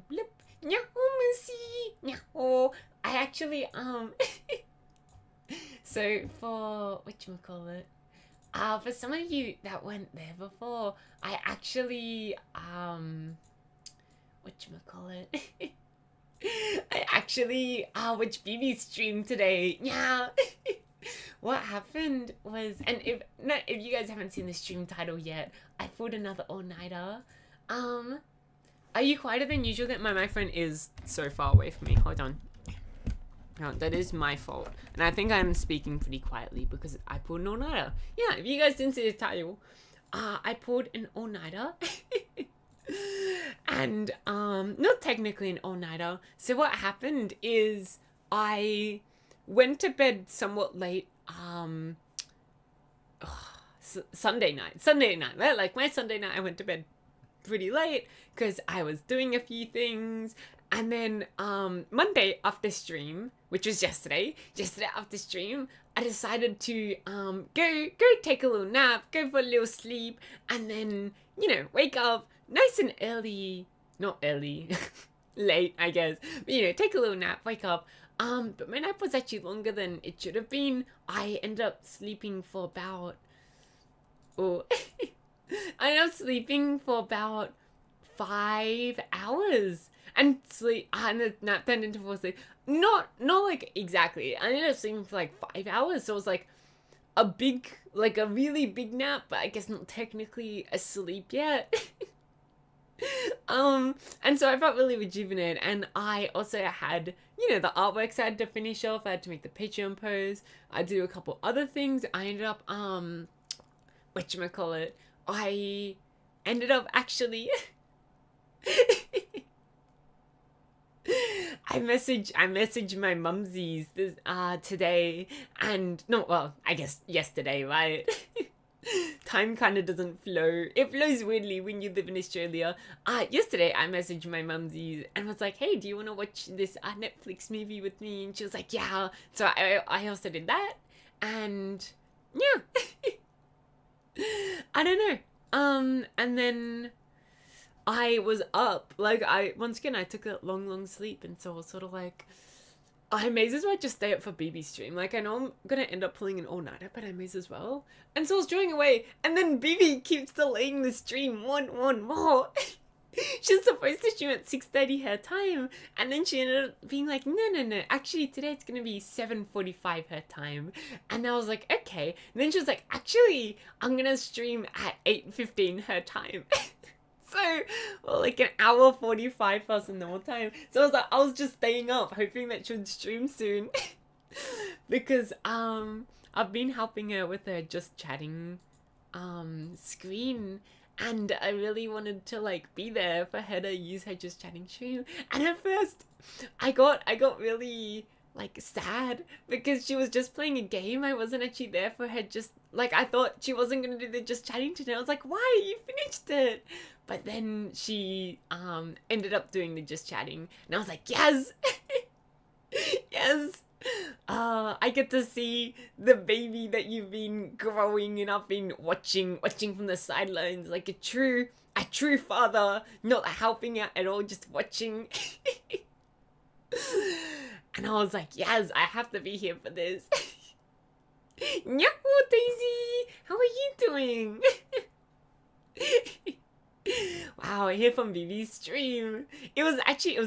Blip. Nyaho, Missy. Nyaho. I actually, so for, whatchamacallit, for some of you that went there before, I actually, whatchamacallit, I actually, watched BB's stream today. Yeah. What happened was, and if you guys haven't seen the stream title yet, I pulled another all-nighter. Are you quieter than usual? That my microphone is so far away from me. Hold on. Oh, that is my fault. And I think I'm speaking pretty quietly because I pulled an all-nighter. Yeah, if you guys didn't see the title, I pulled an all-nighter. And not technically an all-nighter. So what happened is I went to bed somewhat late. Sunday night. Like my Sunday night, I went to bed pretty late because I was doing a few things. And then Monday after stream, which was yesterday after stream, I decided to go take a little nap, go for a little sleep, and then, wake up nice and early. Not early, late, I guess. But, take a little nap, wake up. But my nap was actually longer than it should have been. I ended up sleeping for about... I ended up sleeping for about 5 hours. And the nap turned into full sleep. Not like exactly. I ended up sleeping for like 5 hours. So it was like a really big nap, but I guess not technically asleep yet. And so I felt really rejuvenated, and I also had, the artworks I had to finish off. I had to make the Patreon post. I do a couple other things. I ended up, whatchamacallit, I ended up actually, I messaged my mumsies this, today, and, no, well, I guess yesterday, right? Time kind of doesn't flow. It flows weirdly when you live in Australia. Yesterday I messaged my mumsies and was like, hey, do you want to watch this Netflix movie with me? And she was like, yeah. So I also did that. And yeah. I don't know. And then I was up. Once again, I took a long sleep. And so I was sort of like, I may as well just stay up for BB stream. Like, I know I'm gonna end up pulling an all-nighter, but I may as well. And so I was drawing away, and then BB keeps delaying the stream one more. She's supposed to stream at 6:30 her time, and then she ended up being like, no, actually today it's gonna be 7:45 her time. And I was like, okay. And then she was like, actually, I'm gonna stream at 8:15 her time. So, like an hour 45 past the normal time. So I was just staying up, hoping that she would stream soon. Because, I've been helping her with her just chatting, screen. And I really wanted to, be there for her to use her just chatting stream. And at first, I got really, sad because she was just playing a game. I wasn't actually there for her just, I thought she wasn't going to do the just chatting today. I was like, why? You finished it. But then she ended up doing the just chatting, and I was like, yes, yes. I get to see the baby that you've been growing, and I've been watching from the sidelines, like a true father, not helping out at all, just watching. And I was like, yes, I have to be here for this. Nyahoo, Daisy, how are you doing? Wow, I hear from BB's stream. It was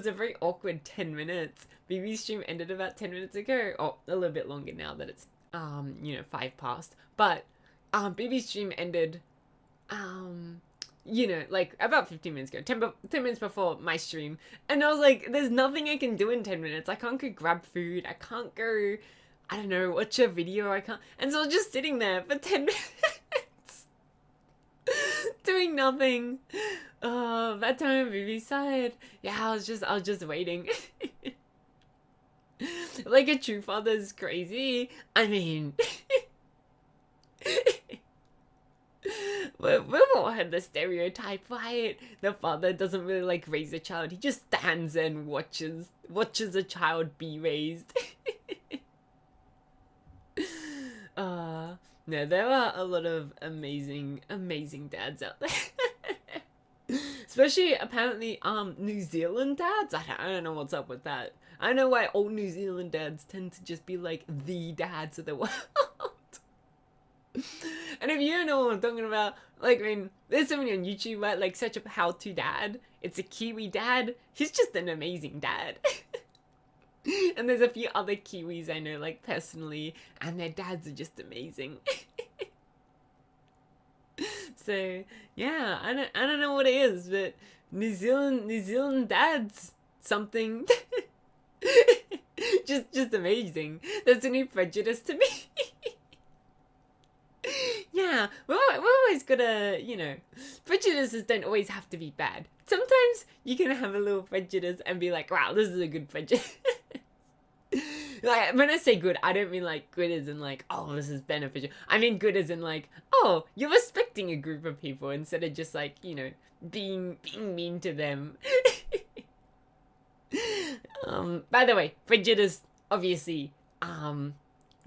a very awkward 10 minutes. BB's stream ended about 10 minutes ago. Oh, a little bit longer now that it's 5 past. But BB's stream ended about 15 minutes ago. 10 minutes before my stream. And I was like, there's nothing I can do in 10 minutes. I can't go grab food. I can't go, I don't know, watch a video. I can't. And so I was just sitting there for 10 minutes. Doing nothing. That time on BB's side. Yeah, I was just waiting. Like a true father's crazy. I mean, we've all had the stereotype, right? The father doesn't really raise a child. He just stands and watches a child be raised. No, there are a lot of amazing dads out there. Especially apparently New Zealand dads. I don't know what's up with that. I know why all New Zealand dads tend to just be like the dads of the world. And if you don't know what I'm talking about, like, I mean, there's somebody on YouTube, right? Like, such a how-to dad. It's a Kiwi dad. He's just an amazing dad. And there's a few other Kiwis I know, like, personally, and their dads are just amazing. So, yeah, I don't know what it is, but New Zealand dads, something. just amazing. That's a new prejudice to me. Yeah, we're always gotta, you know, prejudices don't always have to be bad. Sometimes you can have a little prejudice and be like, wow, this is a good prejudice. Like, when I say good, I don't mean like good as in like, oh, this is beneficial. I mean good as in like, oh, you're respecting a group of people instead of just like, you know, being mean to them. By the way, prejudice, obviously,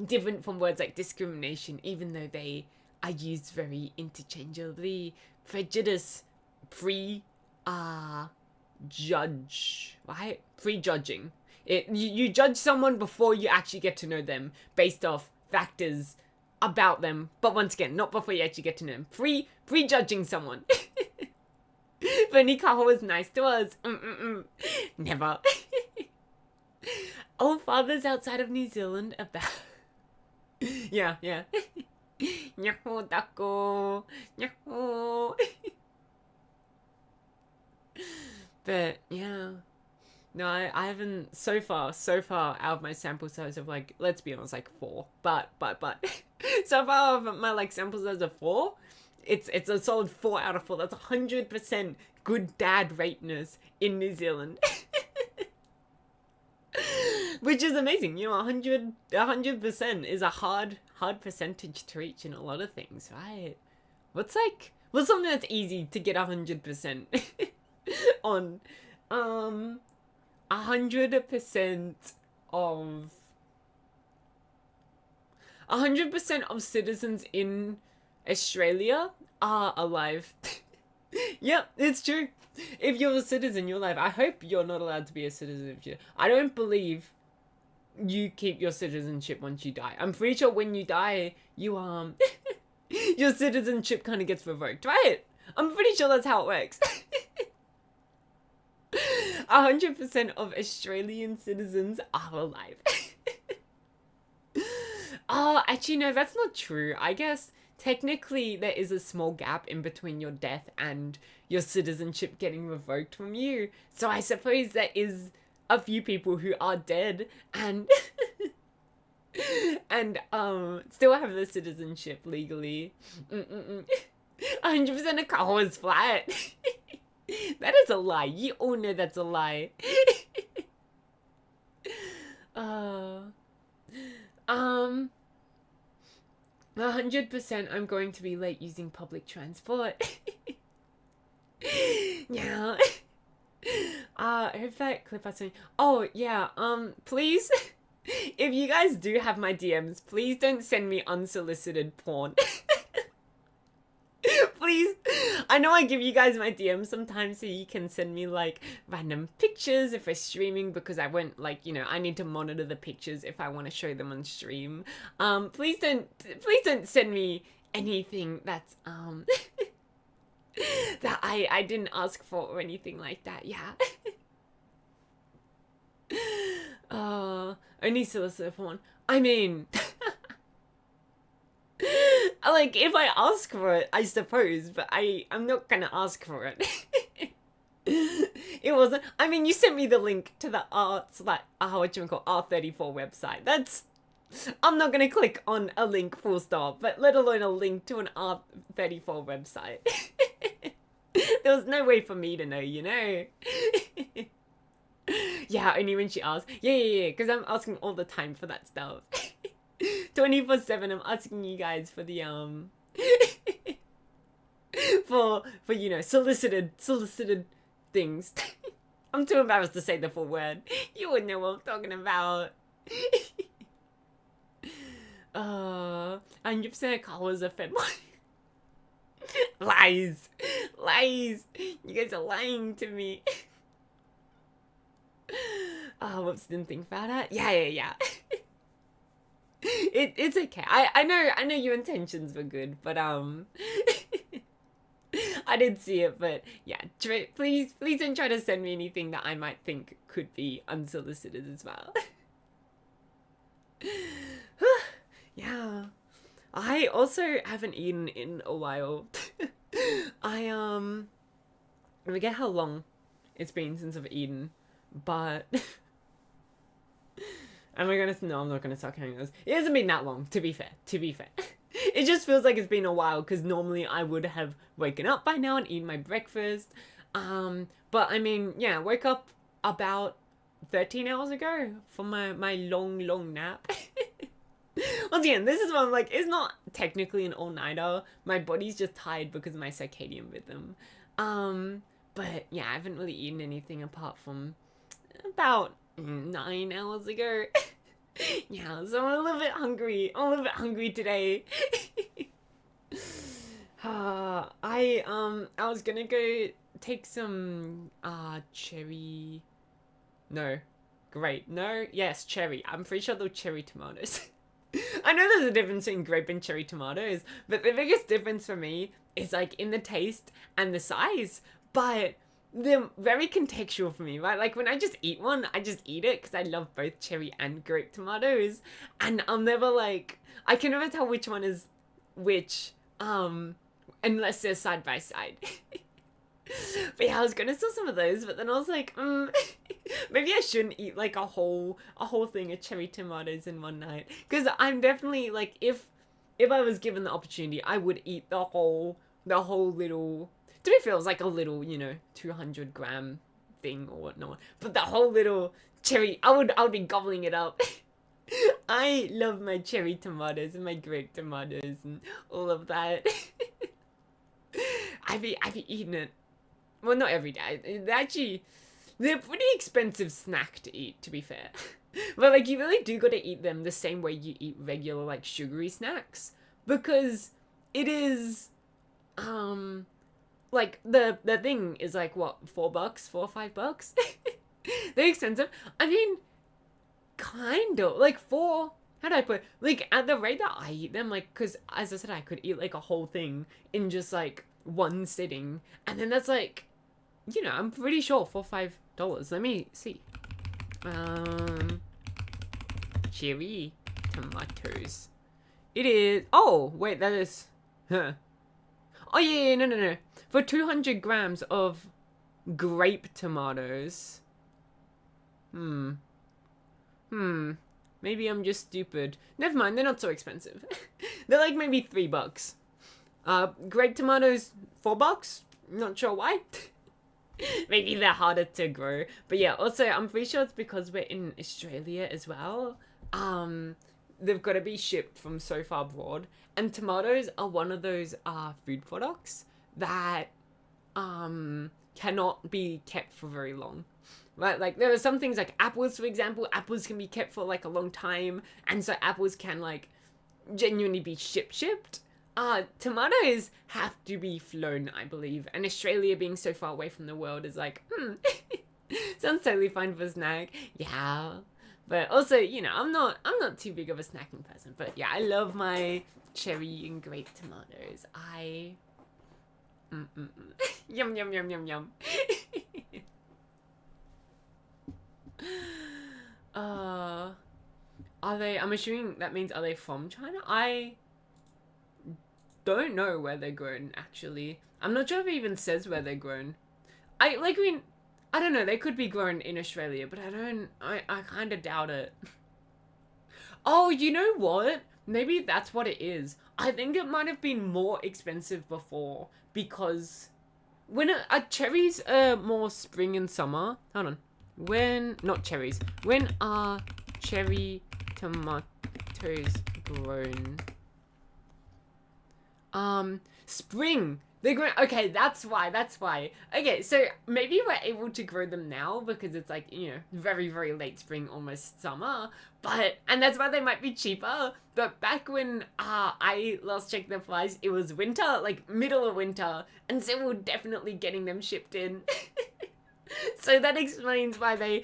different from words like discrimination, even though they are used very interchangeably. Prejudice, judge, right? Prejudging. You judge someone before you actually get to know them based off factors about them, but once again, not before you actually get to know them. Prejudging someone. Tuesday Kaho was nice to us. Never. All fathers outside of New Zealand about. Yeah. Nyaho dako. Nyaho. But yeah. No, I haven't so far out of my sample size of like, let's be honest, like 4. But so far of my like sample size of 4, it's a solid 4 out of 4. That's 100% good dad rateness in New Zealand. Which is amazing. You know, 100% is a hard percentage to reach in a lot of things, right? What's something that's easy to get 100% on? 100% of citizens in Australia are alive. Yep, it's true. If you're a citizen, you're alive. I hope you're not allowed to be a citizen. I don't believe you keep your citizenship once you die. I'm pretty sure when you die, you your citizenship kind of gets revoked, right? I'm pretty sure that's how it works. 100% of Australian citizens are alive. Oh, actually, no, that's not true. I guess technically there is a small gap in between your death and your citizenship getting revoked from you. So I suppose there is a few people who are dead and and still have the citizenship legally. 100% of Kaho is flat. That is a lie. You all know that's a lie. 100% I'm going to be late using public transport. Yeah. I hope that clip has something. Oh, yeah, please, if you guys do have my DMs, please don't send me unsolicited porn. Please. I know I give you guys my DMs sometimes so you can send me like random pictures if we're streaming, because I won't, like, you know, I need to monitor the pictures if I want to show them on stream. Please don't send me anything that's that I didn't ask for or anything like that. Yeah. Only solicited porn. I mean, like, if I ask for it, I suppose, but I'm not gonna ask for it. It wasn't. I mean, you sent me the link to the R34 website. I'm not gonna click on a link full stop, but let alone a link to an R34 website. There was no way for me to know, you know? Yeah, only when she asked. Yeah, because I'm asking all the time for that stuff. 24/7, I'm asking you guys for the, for you know, solicited things. I'm too embarrassed to say the full word. You wouldn't know what I'm talking about. 100% Kaho's a femboy. Lies. Lies. You guys are lying to me. Oh, whoops, didn't think about it. Yeah. It's okay. I know your intentions were good, but I did see it, but yeah, please don't try to send me anything that I might think could be unsolicited as well. Yeah. I also haven't eaten in a while. I forget how long it's been since I've eaten, but am I gonna? No, I'm not gonna start counting those. It hasn't been that long, to be fair. It just feels like it's been a while because normally I would have woken up by now and eaten my breakfast. But I mean, yeah, woke up about 13 hours ago for my long nap. Once again, this is what I'm like, it's not technically an all-nighter. My body's just tired because of my circadian rhythm. But yeah, I haven't really eaten anything apart from about 9 hours ago. Yeah, so I'm a little bit hungry. I'm a little bit hungry today. I was gonna go take some cherry. No, great. No, yes, cherry. I'm pretty sure they're cherry tomatoes. I know there's a difference between grape and cherry tomatoes, but the biggest difference for me is like in the taste and the size. But they're very contextual for me, right? Like when I just eat one, I just eat it because I love both cherry and grape tomatoes, and I'll never like I can never tell which one is which, unless they're side by side. But yeah, I was gonna steal some of those, but then I was like, maybe I shouldn't eat like a whole thing of cherry tomatoes in one night, because I'm definitely like if I was given the opportunity, I would eat the whole little. To be fair, it was like a little, 200-gram thing or whatnot. But the whole little cherry, I would be gobbling it up. I love my cherry tomatoes and my grape tomatoes and all of that. I be eating it. Well, not every day. They're a pretty expensive snack to eat, to be fair. But like, you really do gotta eat them the same way you eat regular like sugary snacks, because it is, like the thing is like what, $4, $4 or $5? They're expensive. I mean, kind of like how do I put it? Like at the rate that I eat them, like, because as I said, I could eat like a whole thing in just like one sitting, and then that's like, I'm pretty sure $4 or $5. Let me see. Cherry tomatoes. It is. Oh wait, that is. Huh. Oh yeah, no. For 200 grams of grape tomatoes. Maybe I'm just stupid. Never mind, they're not so expensive. They're like maybe $3. Grape tomatoes, $4? Not sure why. Maybe they're harder to grow. But yeah, also, I'm pretty sure it's because we're in Australia as well. They've got to be shipped from so far abroad. And tomatoes are one of those food products that cannot be kept for very long. Right? Like, there are some things like apples, for example. Apples can be kept for like a long time. And so apples can like genuinely be shipped. Tomatoes have to be flown, I believe. And Australia being so far away from the world is like, sounds totally fine for a snack. Yeah. But also, I'm not too big of a snacking person. But yeah, I love my cherry and grape tomatoes. Yum, yum, yum, yum, yum. Are they, I'm assuming that means, are they from China? I don't know where they're grown, actually. I'm not sure if it even says where they're grown. I don't know, they could be grown in Australia, but I kind of doubt it. Oh, you know what? Maybe that's what it is. I think it might have been more expensive before, because when cherries are more spring and summer. Hold on. When are cherry tomatoes grown? Spring. They're grown. Okay, that's why. That's why. Okay, so maybe we're able to grow them now because it's like, very, very late spring, almost summer. And that's why they might be cheaper. But back when I last checked the price, it was winter, like middle of winter. And so we're definitely getting them shipped in. So that explains why they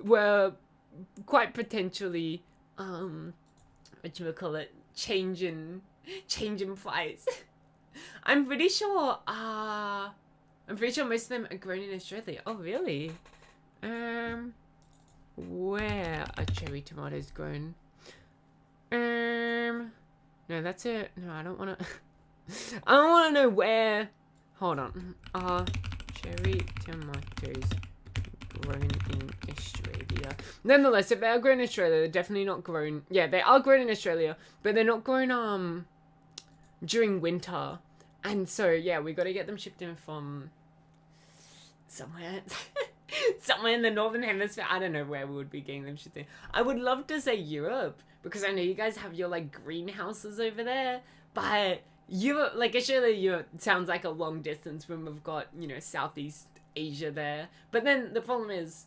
were quite potentially, changing price. I'm pretty sure most of them are grown in Australia. Oh, really? Where are cherry tomatoes grown? No, that's it. No, I don't want to. I don't want to know where. Hold on. Cherry tomatoes grown in Australia. Nonetheless, if they are grown in Australia, they're definitely not grown. Yeah, they are grown in Australia, but they're not grown during winter. And so, yeah, we got to get them shipped in from somewhere. Somewhere in the Northern Hemisphere. I don't know where we would be getting them shipped in. I would love to say Europe, because I know you guys have your, like, greenhouses over there. But Europe, like, Australia, Europe sounds like a long distance when we've got, Southeast Asia there. But then the problem is,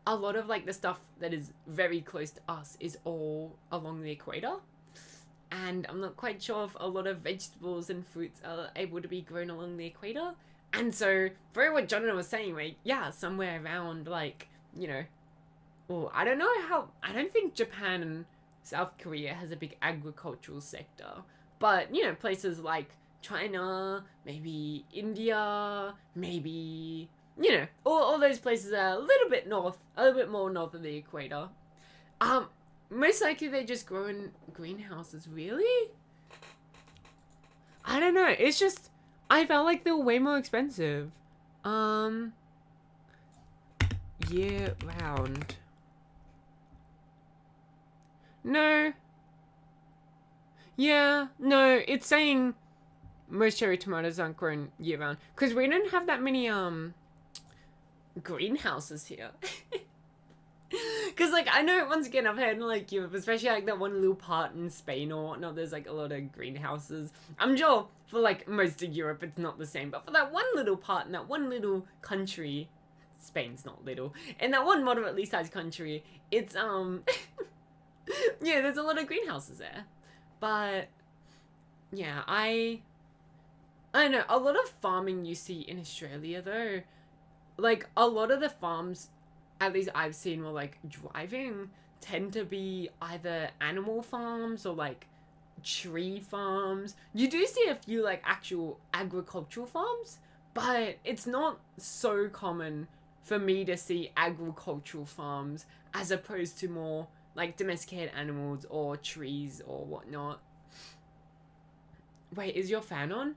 a lot of, like, the stuff that is very close to us is all along the equator. And I'm not quite sure if a lot of vegetables and fruits are able to be grown along the equator. And so, for what Jonathan was saying, like, yeah, somewhere around, like, I don't know how, I don't think Japan and South Korea has a big agricultural sector. But, places like China, maybe India, maybe, all those places are a little bit more north of the equator. Most likely they just grow in greenhouses, really? I don't know, it's just, I felt like they were way more expensive. Year round. No. Yeah, no, it's saying most cherry tomatoes aren't grown year round. Because we don't have that many, greenhouses here. Because, like, I know, once again, I've heard, like, Europe, especially, like, that one little part in Spain or whatnot, there's, like, a lot of greenhouses. I'm sure for, like, most of Europe, it's not the same. But for that one little part in that one little country, Spain's not little, in that one moderately sized country, it's, yeah, there's a lot of greenhouses there. But, yeah, I don't know, a lot of farming you see in Australia, though, like, a lot of the farms, at least I've seen, while, like, driving, tend to be either animal farms or, like, tree farms. You do see a few, like, actual agricultural farms, but it's not so common for me to see agricultural farms as opposed to more, like, domesticated animals or trees or whatnot. Wait, is your fan on?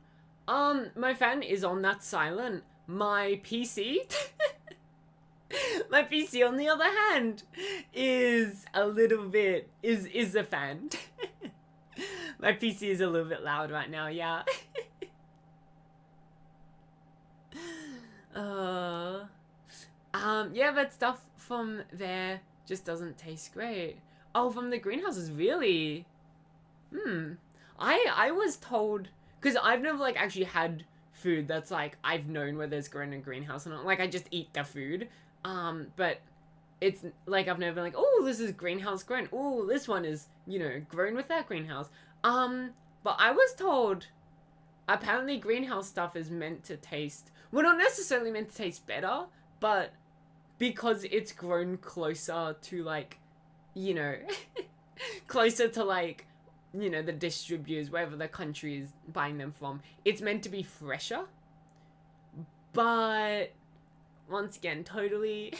My fan is on, that's silent. My PC... My PC, on the other hand, is a little bit... is a fan. My PC is a little bit loud right now, yeah. Yeah, but stuff from there just doesn't taste great. Oh, from the greenhouses, really? I was told... Because I've never, like, actually had food that's, like, I've known whether it's grown in a greenhouse or not. Like, I just eat the food. But it's, like, I've never been like, oh, this is greenhouse grown. Oh, this one is, grown without greenhouse. But I was told, apparently greenhouse stuff is meant to taste... Well, not necessarily meant to taste better, but because it's grown closer to, like, closer to, like, the distributors, wherever the country is buying them from, it's meant to be fresher. But once again, totally...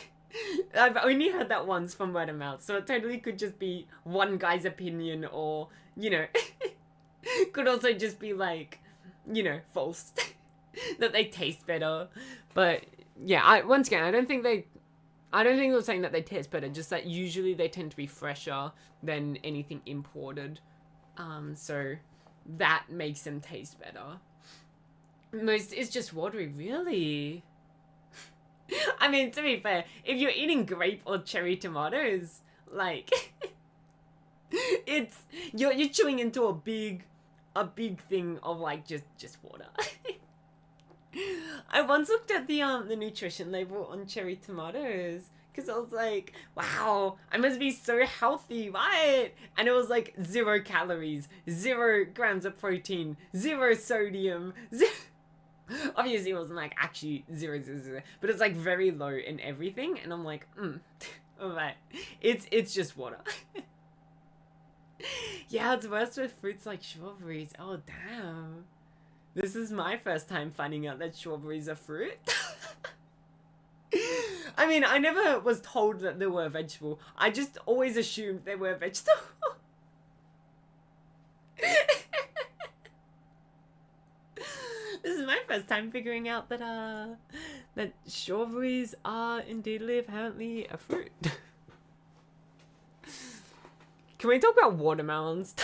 I've only heard that once from word of mouth, so it totally could just be one guy's opinion, or, could also just be, like, false. That they taste better. But, yeah, once again, I don't think they're saying that they taste better, just that usually they tend to be fresher than anything imported. So that makes them taste better. Most is just watery, really. I mean, to be fair, if you're eating grape or cherry tomatoes, like, you're chewing into a big a big thing of like just water. I once looked at the nutrition label on cherry tomatoes because I was like, wow, I must be so healthy, right? And it was like 0 calories, 0 grams of protein, 0 sodium, 0... Obviously it wasn't like actually 0, but it's like very low in everything, and I'm like, alright, it's just water. Yeah, it's worse with fruits like strawberries. Oh damn. This is my first time finding out that strawberries are fruit. I mean, I never was told that they were a vegetable. I just always assumed they were a vegetable. This is my first time figuring out that that strawberries are indeedly apparently a fruit. Can we talk about watermelons?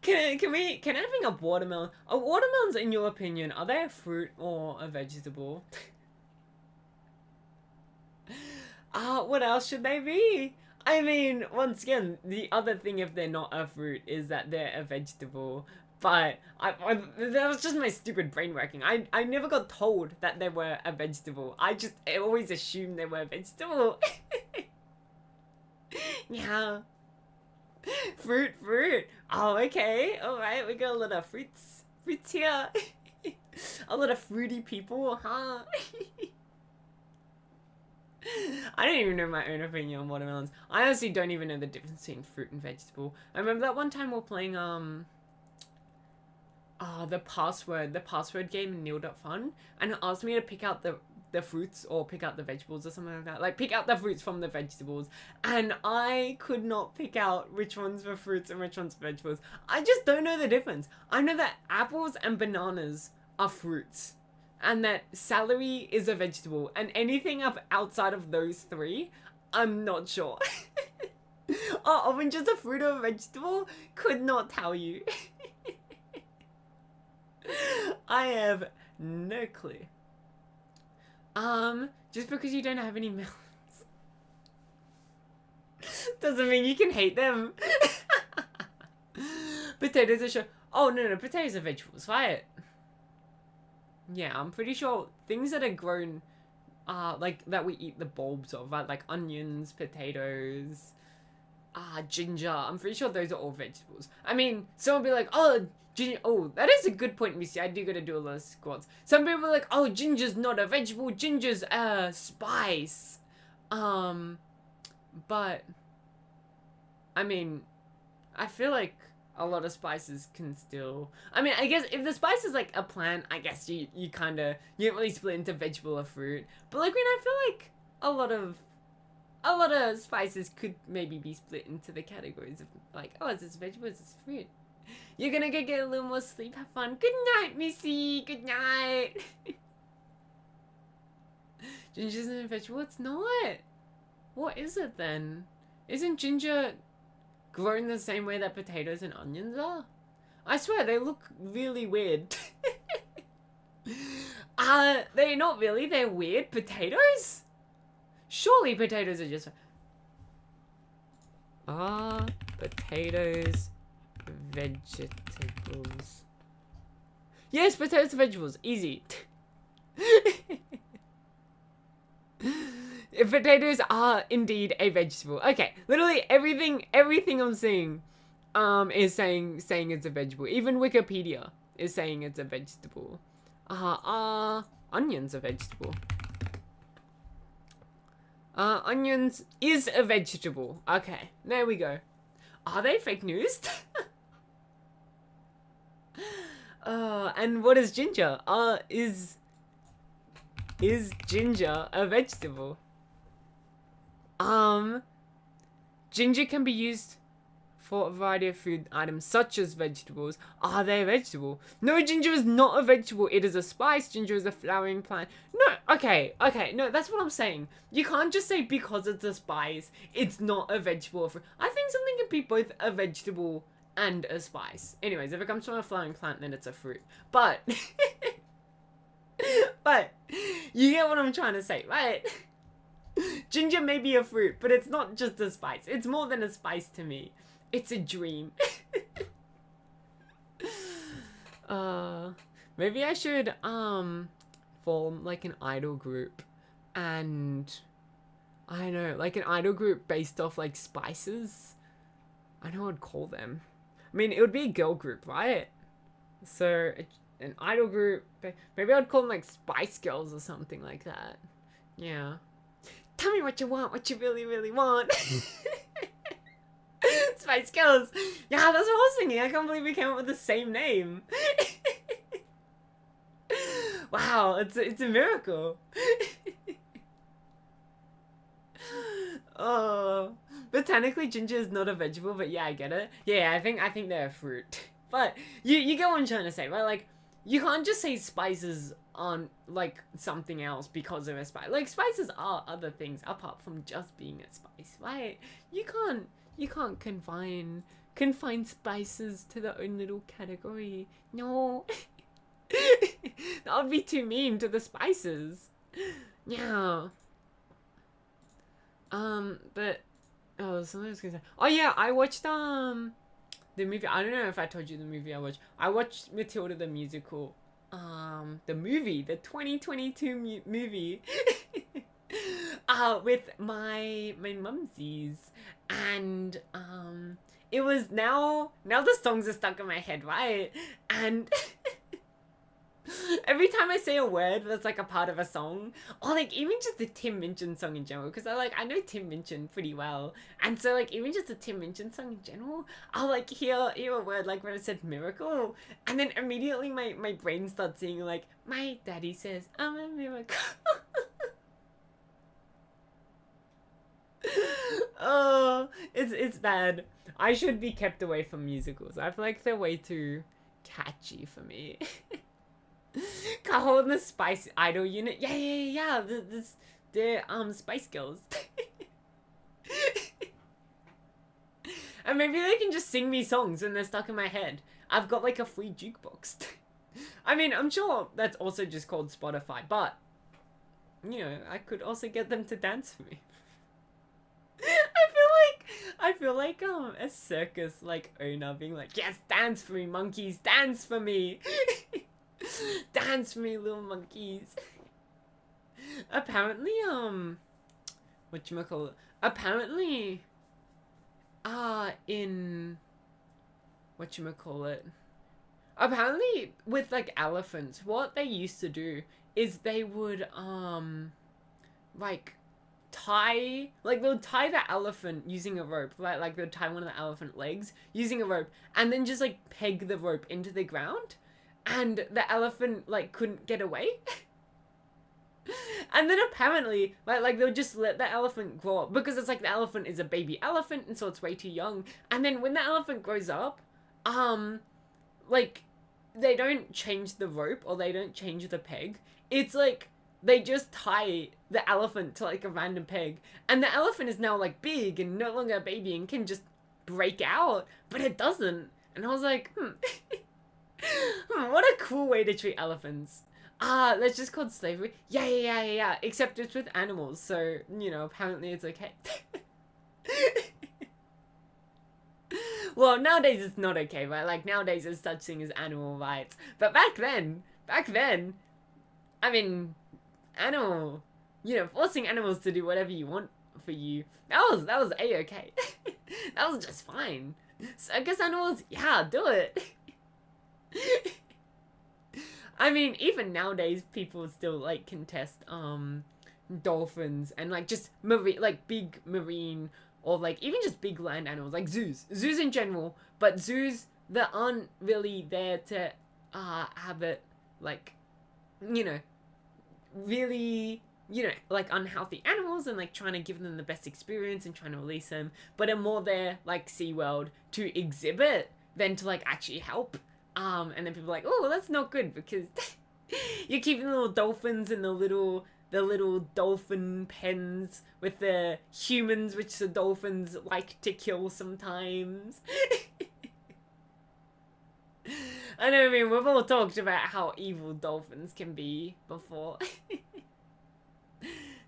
Can I bring up watermelon? Are watermelons, in your opinion, are they a fruit or a vegetable? What else should they be? I mean, once again, the other thing if they're not a fruit is that they're a vegetable. But that was just my stupid brain working. I never got told that they were a vegetable. I always assumed they were a vegetable. Yeah. Fruit. Oh, okay. Alright, we got a lot of fruits here. A lot of fruity people, huh? I don't even know my own opinion on watermelons. I honestly don't even know the difference between fruit and vegetable. I remember that one time we were playing, the password game in Neil.fun, and it asked me to pick out the fruits or pick out the vegetables or something like that. Like, pick out the fruits from the vegetables. And I could not pick out which ones were fruits and which ones were vegetables. I just don't know the difference. I know that apples and bananas are fruits, and that celery is a vegetable, and anything up outside of those 3, I'm not sure. Orange is a fruit or a vegetable? Could not tell you. I have no clue. Just because you don't have any melons doesn't mean you can hate them. Potatoes are sure. Oh, no, potatoes are vegetables, right? Yeah, I'm pretty sure things that are grown, like, that we eat the bulbs of, right? Like onions, potatoes, ginger. I'm pretty sure those are all vegetables. I mean, someone will be like, oh, ginger. Oh, that is a good point, Missy. I do gotta do a lot of squats. Some people are like, oh, ginger's not a vegetable. Ginger's a spice. But I mean, I feel like a lot of spices can still... I mean, I guess if the spice is like a plant, I guess you kind of... You don't really split into vegetable or fruit. But like, when I feel like a lot of spices could maybe be split into the categories of like, oh, is this vegetable, is this fruit? You're gonna go get a little more sleep, have fun. Good night, Missy. Good night. Ginger isn't a vegetable? It's not. What is it then? Isn't ginger grown the same way that potatoes and onions are? I swear, they look really weird. They're not really. They're weird. Potatoes? Surely potatoes are just... Are potatoes vegetables? Yes, potatoes are vegetables. Easy. If potatoes are indeed a vegetable. Okay, literally everything I'm seeing is saying it's a vegetable. Even Wikipedia is saying it's a vegetable. Onions a vegetable? Onions is a vegetable. Okay, there we go. Are they fake news? And what is ginger? Is ginger a vegetable? Ginger can be used for a variety of food items such as vegetables. Are they a vegetable? No, ginger is not a vegetable. It is a spice. Ginger is a flowering plant. No, okay, no, that's what I'm saying. You can't just say because it's a spice, it's not a vegetable or fruit. I think something can be both a vegetable and a spice. Anyways, if it comes from a flowering plant, then it's a fruit. But, but, you get what I'm trying to say, right? Ginger may be a fruit, but it's not just a spice. It's more than a spice to me. It's a dream. Maybe I should form like an idol group, and I don't know, like an idol group based off like spices. I know what I'd call them. I mean, it would be a girl group, right? So an idol group. Maybe I'd call them like Spice Girls or something like that. Yeah. Tell me what you want, what you really, really want. Spice Girls. Yeah, that's what I was thinking. I can't believe we came up with the same name. Wow, it's a miracle. Oh, botanically ginger is not a vegetable, but yeah, I get it. Yeah, I think they're a fruit. But you get what I'm trying to say, right? Like, you can't just say spices on like something else because of a spice. Like, spices are other things apart from just being a spice, right? You can't confine spices to their own little category. No. That would be too mean to the spices. Yeah. But something I was gonna say. Oh yeah, I watched the movie. I don't know if I told you the movie I watched. I watched Matilda the musical. The movie, the 2022 movie. With my mumsies, and it was now the songs are stuck in my head, right? And every time I say a word that's like a part of a song, or like even just the Tim Minchin song in general, because I know Tim Minchin pretty well, and so like even just the Tim Minchin song in general, I'll like hear a word like when I said miracle, and then immediately my brain starts singing like, my daddy says I'm a miracle. Oh, it's bad. I should be kept away from musicals. I feel like they're way too catchy for me. Kaho and the Spice Idol unit. Yeah. They're Spice Girls. And maybe they can just sing me songs and they're stuck in my head. I've got like a free jukebox. I mean, I'm sure that's also just called Spotify, but you know, I could also get them to dance for me. I feel like a circus like owner being like, yes, dance for me, monkeys, dance for me. Dance for me, little monkeys. Apparently, whatchamacallit? Apparently, in whatchamacallit? Apparently, with like elephants, what they used to do is they would like tie, like they'll tie the elephant using a rope, right? Like they'll tie one of the elephant legs using a rope, and then just like peg the rope into the ground, and the elephant like couldn't get away. And then apparently, like they'll just let the elephant grow up because it's like the elephant is a baby elephant, and so it's way too young. And then when the elephant grows up, like they don't change the rope or they don't change the peg. It's like they just tie the elephant to like a random peg, and the elephant is now like big and no longer a baby and can just break out, but it doesn't. And I was like, what a cool way to treat elephants. That's just called slavery. Yeah. Except it's with animals, so, you know, apparently it's okay. Well, nowadays it's not okay, right? Like, nowadays there's such thing as animal rights. But back then, I mean, forcing animals to do whatever you want for you, that was A-okay. That was just fine. Circus animals, yeah, do it. I mean, even nowadays, people still like contest dolphins and like just big marine or like even just big land animals like zoos in general, but zoos that aren't really there to have it like, you know, really, you know, like unhealthy animals and like trying to give them the best experience and trying to release them, but are more there like SeaWorld to exhibit than to like actually help. And then people are like, oh, that's not good because you're keeping the little dolphins in the little dolphin pens with the humans, which the dolphins like to kill sometimes. I know, I mean, we've all talked about how evil dolphins can be before.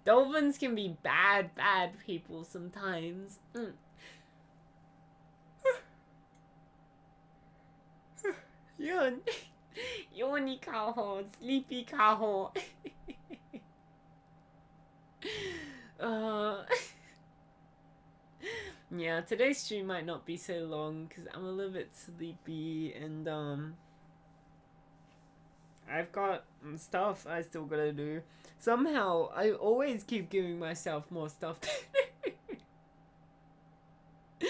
Dolphins can be bad people sometimes. Yawn. Yawny Kaho. Sleepy Kaho. uh... Yeah, today's stream might not be so long because I'm a little bit sleepy and I've got stuff I still gotta do. Somehow I always keep giving myself more stuff to do.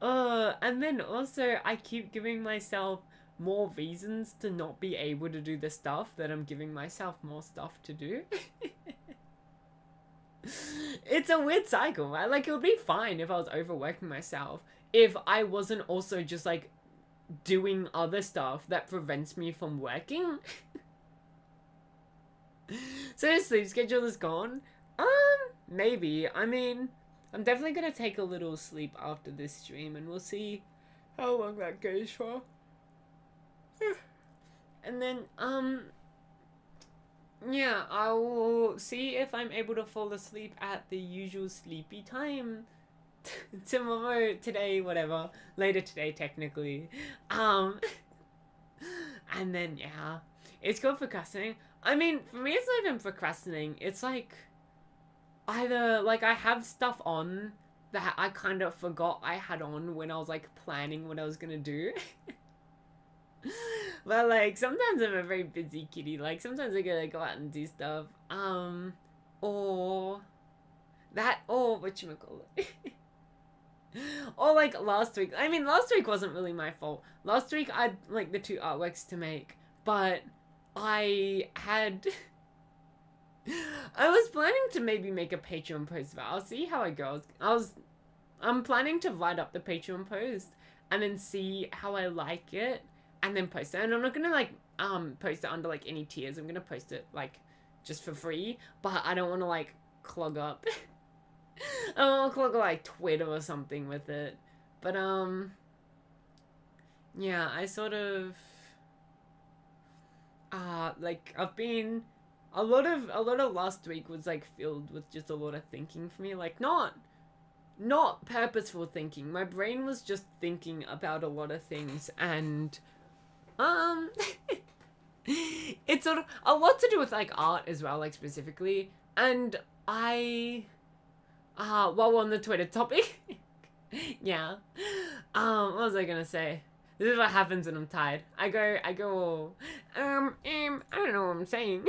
And then also I keep giving myself more reasons to not be able to do the stuff that I'm giving myself more stuff to do. It's a weird cycle, right? Like, it would be fine if I was overworking myself, if I wasn't also just, like, doing other stuff that prevents me from working. So the sleep schedule is gone? Maybe. I mean, I'm definitely gonna take a little sleep after this stream, and we'll see how long that goes for. And then, yeah, I will see if I'm able to fall asleep at the usual sleepy time tomorrow, today, whatever. Later today, technically. And then, yeah. It's called procrastinating. I mean, for me, it's not even procrastinating. It's like, either, like, I have stuff on that I kind of forgot I had on when I was, like, planning what I was gonna do. But, like, sometimes I'm a very busy kitty. Like, sometimes I gotta go out and do stuff. Or whatchamacallit. Or, like, last week. I mean, last week wasn't really my fault. Last week, I had, like, the 2 artworks to make. But I had... I was planning to maybe make a Patreon post, but I'll see how it goes. I'm planning to write up the Patreon post and then see how I like it. And then post it. And I'm not gonna, like, post it under, like, any tiers. I'm gonna post it, like, just for free. But I don't want to, like, clog up. I don't want to clog up, like, Twitter or something with it. But, yeah, I sort of, like, I've been, a lot of last week was, like, filled with just a lot of thinking for me. Like, not purposeful thinking. My brain was just thinking about a lot of things, and... it's sort of a lot to do with, like, art as well, like, specifically. And while we're on the Twitter topic, yeah, what was I gonna say? This is what happens when I'm tired. I go, I don't know what I'm saying.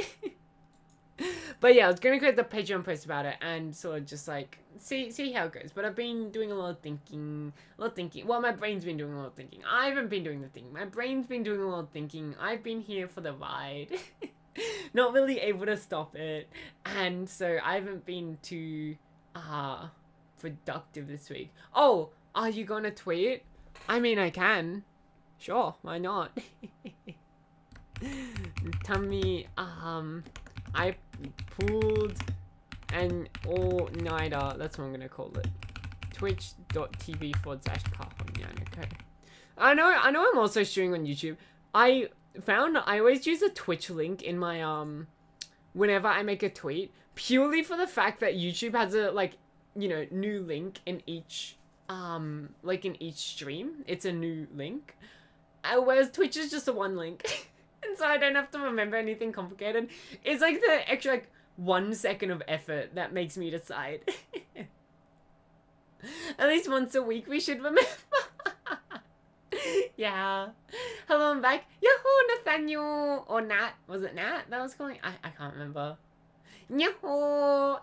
But yeah, I was gonna create the Patreon post about it and sort of just, like, see how it goes. But I've been doing a lot of thinking. Well, my brain's been doing a lot of thinking. I haven't been doing the thinking. My brain's been doing a lot of thinking. I've been here for the ride. Not really able to stop it. And so I haven't been too productive this week. Oh, are you gonna tweet? I mean, I can. Sure, why not? Tell me, I pulled an all-nighter, that's what I'm gonna call it. Twitch.tv/Kaho. Okay. I know I'm also streaming on YouTube. I always use a Twitch link in my, whenever I make a tweet, purely for the fact that YouTube has a, like, you know, new link in each, like, in each stream. It's a new link. Whereas Twitch is just a one link. And so I don't have to remember anything complicated. It's like the extra, like, 1 second of effort that makes me decide. At least once a week we should remember. Yeah. Hello, I'm back. Yahoo, Nathaniel! Or Nat. Was it Nat that was calling? I can't remember. Yahoo!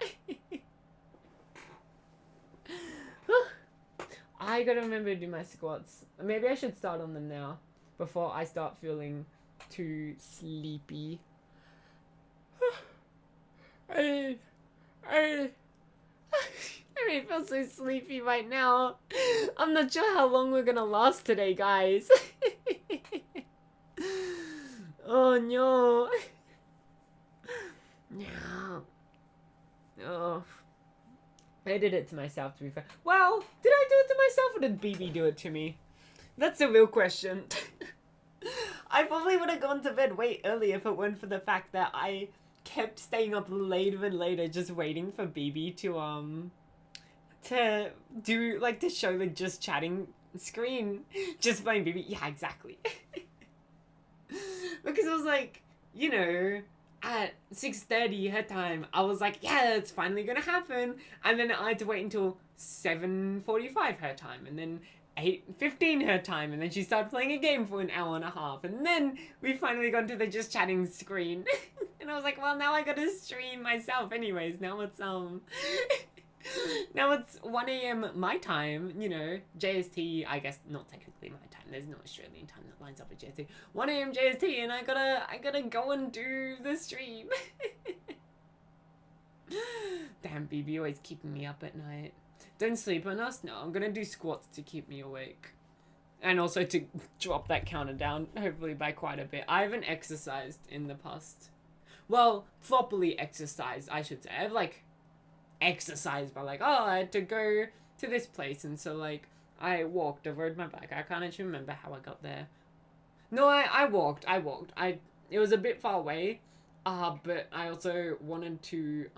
I gotta remember to do my squats. Maybe I should start on them now. Before I start feeling too sleepy. I feel so sleepy right now. I'm not sure how long we're gonna last today, guys. Oh no. No. Oh. I did it to myself, to be fair. Well, did I do it to myself or did BB do it to me? That's a real question. I probably would have gone to bed way earlier if it weren't for the fact that I kept staying up later and later just waiting for BB to do, like, to show the just chatting screen. Just playing BB. Yeah, exactly. Because it was like, you know, at 6:30 her time, I was like, yeah, it's finally gonna happen. And then I had to wait until 7:45 her time, and then 8:15 her time, and then she started playing a game for an hour and a half, and then we finally got to the just chatting screen. And I was like, well, now I gotta stream myself anyways. Now it's now it's 1 a.m. my time, you know, JST, I guess not technically my time. There's no Australian time that lines up with JST. 1 a.m. JST, and I gotta go and do the stream. Damn, BB always keeping me up at night. Don't sleep on us? No, I'm gonna do squats to keep me awake. And also to drop that counter down, hopefully by quite a bit. I haven't exercised in the past. Well, properly exercised, I should say. I've, like, exercised by, like, oh, I had to go to this place, and so, like, I walked, I rode my bike. I can't actually remember how I got there. No, I walked. It was a bit far away, but I also wanted to,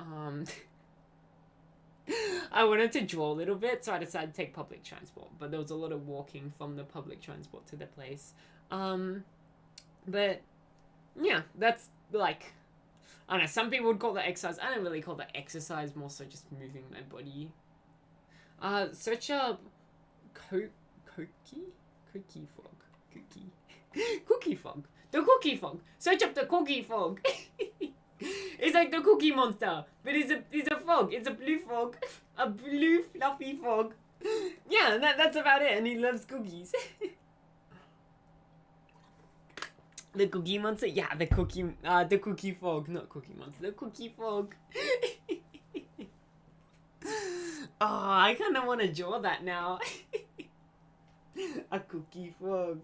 I wanted to draw a little bit, so I decided to take public transport. But there was a lot of walking from the public transport to the place. But yeah, that's like, I don't know, some people would call that exercise. I don't really call that exercise, more so just moving my body. Search up Cookie Frog. Cookie Frog. The Cookie Frog. Search up the Cookie Frog. It's like the Cookie Monster, but it's a frog. It's a blue frog, a blue fluffy frog. Yeah, that's about it. And he loves cookies. The Cookie Monster, yeah, the Cookie Frog, not Cookie Monster, the Cookie Frog. Oh, I kind of want to draw that now. A Cookie Frog.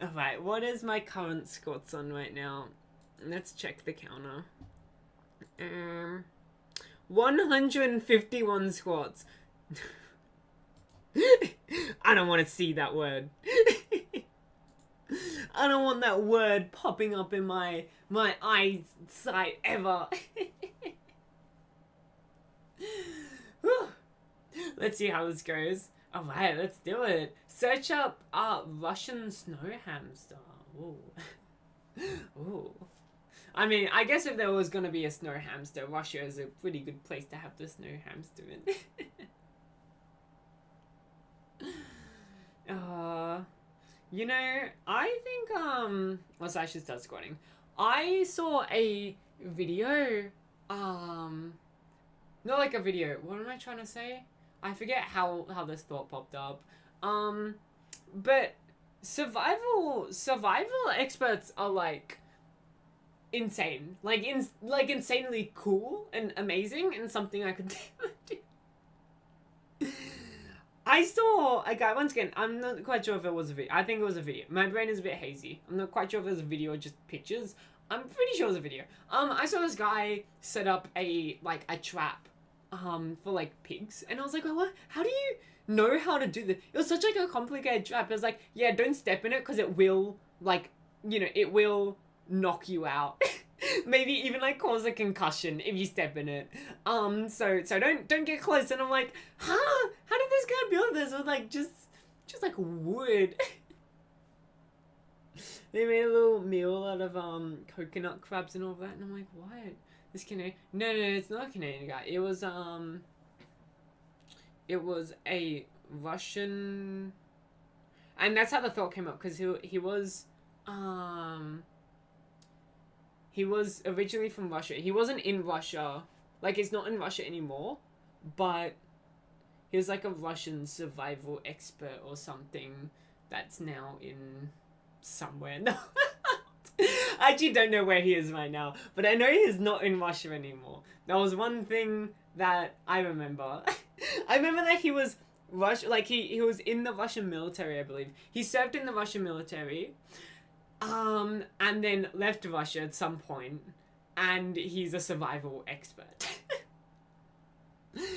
Alright, what is my current squats on right now? Let's check the counter. 151 squats. I don't want to see that word. I don't want that word popping up in my eyesight ever. Let's see how this goes. Alright, let's do it. Search up Russian snow hamster. Ooh. Ooh. I mean, I guess if there was gonna be a snow hamster, Russia is a pretty good place to have the snow hamster in. You know, I think, well, so I should start squatting. I saw a video, not like a video, what am I trying to say? I forget how this thought popped up. But survival experts are, like, insane. Like, insanely cool and amazing, and something I could do. I saw a guy, once again, I'm not quite sure if it was a video. I think it was a video. My brain is a bit hazy. I'm not quite sure if it was a video or just pictures. I'm pretty sure it was a video. I saw this guy set up a trap, for, like, pigs. And I was like, well, what? How do you know how to do this? It was such, like, a complicated trap. It was like, yeah, don't step in it because it will, like, you know, it will knock you out. Maybe even, like, cause a concussion if you step in it. So don't get close. And I'm like, huh? How did this guy build this with, like, just like wood? They made a little meal out of coconut crabs and all that, and I'm like, what? This Canadian? No, it's not a Canadian guy. It was a Russian, and that's how the thought came up, because he was originally from Russia. He wasn't in Russia, like, he's not in Russia anymore, but he was like a Russian survival expert or something that's now in somewhere. No. I actually don't know where he is right now, but I know he's not in Russia anymore. That was one thing that I remember. I remember that he was he was in the Russian military, I believe. He served in the Russian military, and then left Russia at some point, and he's a survival expert.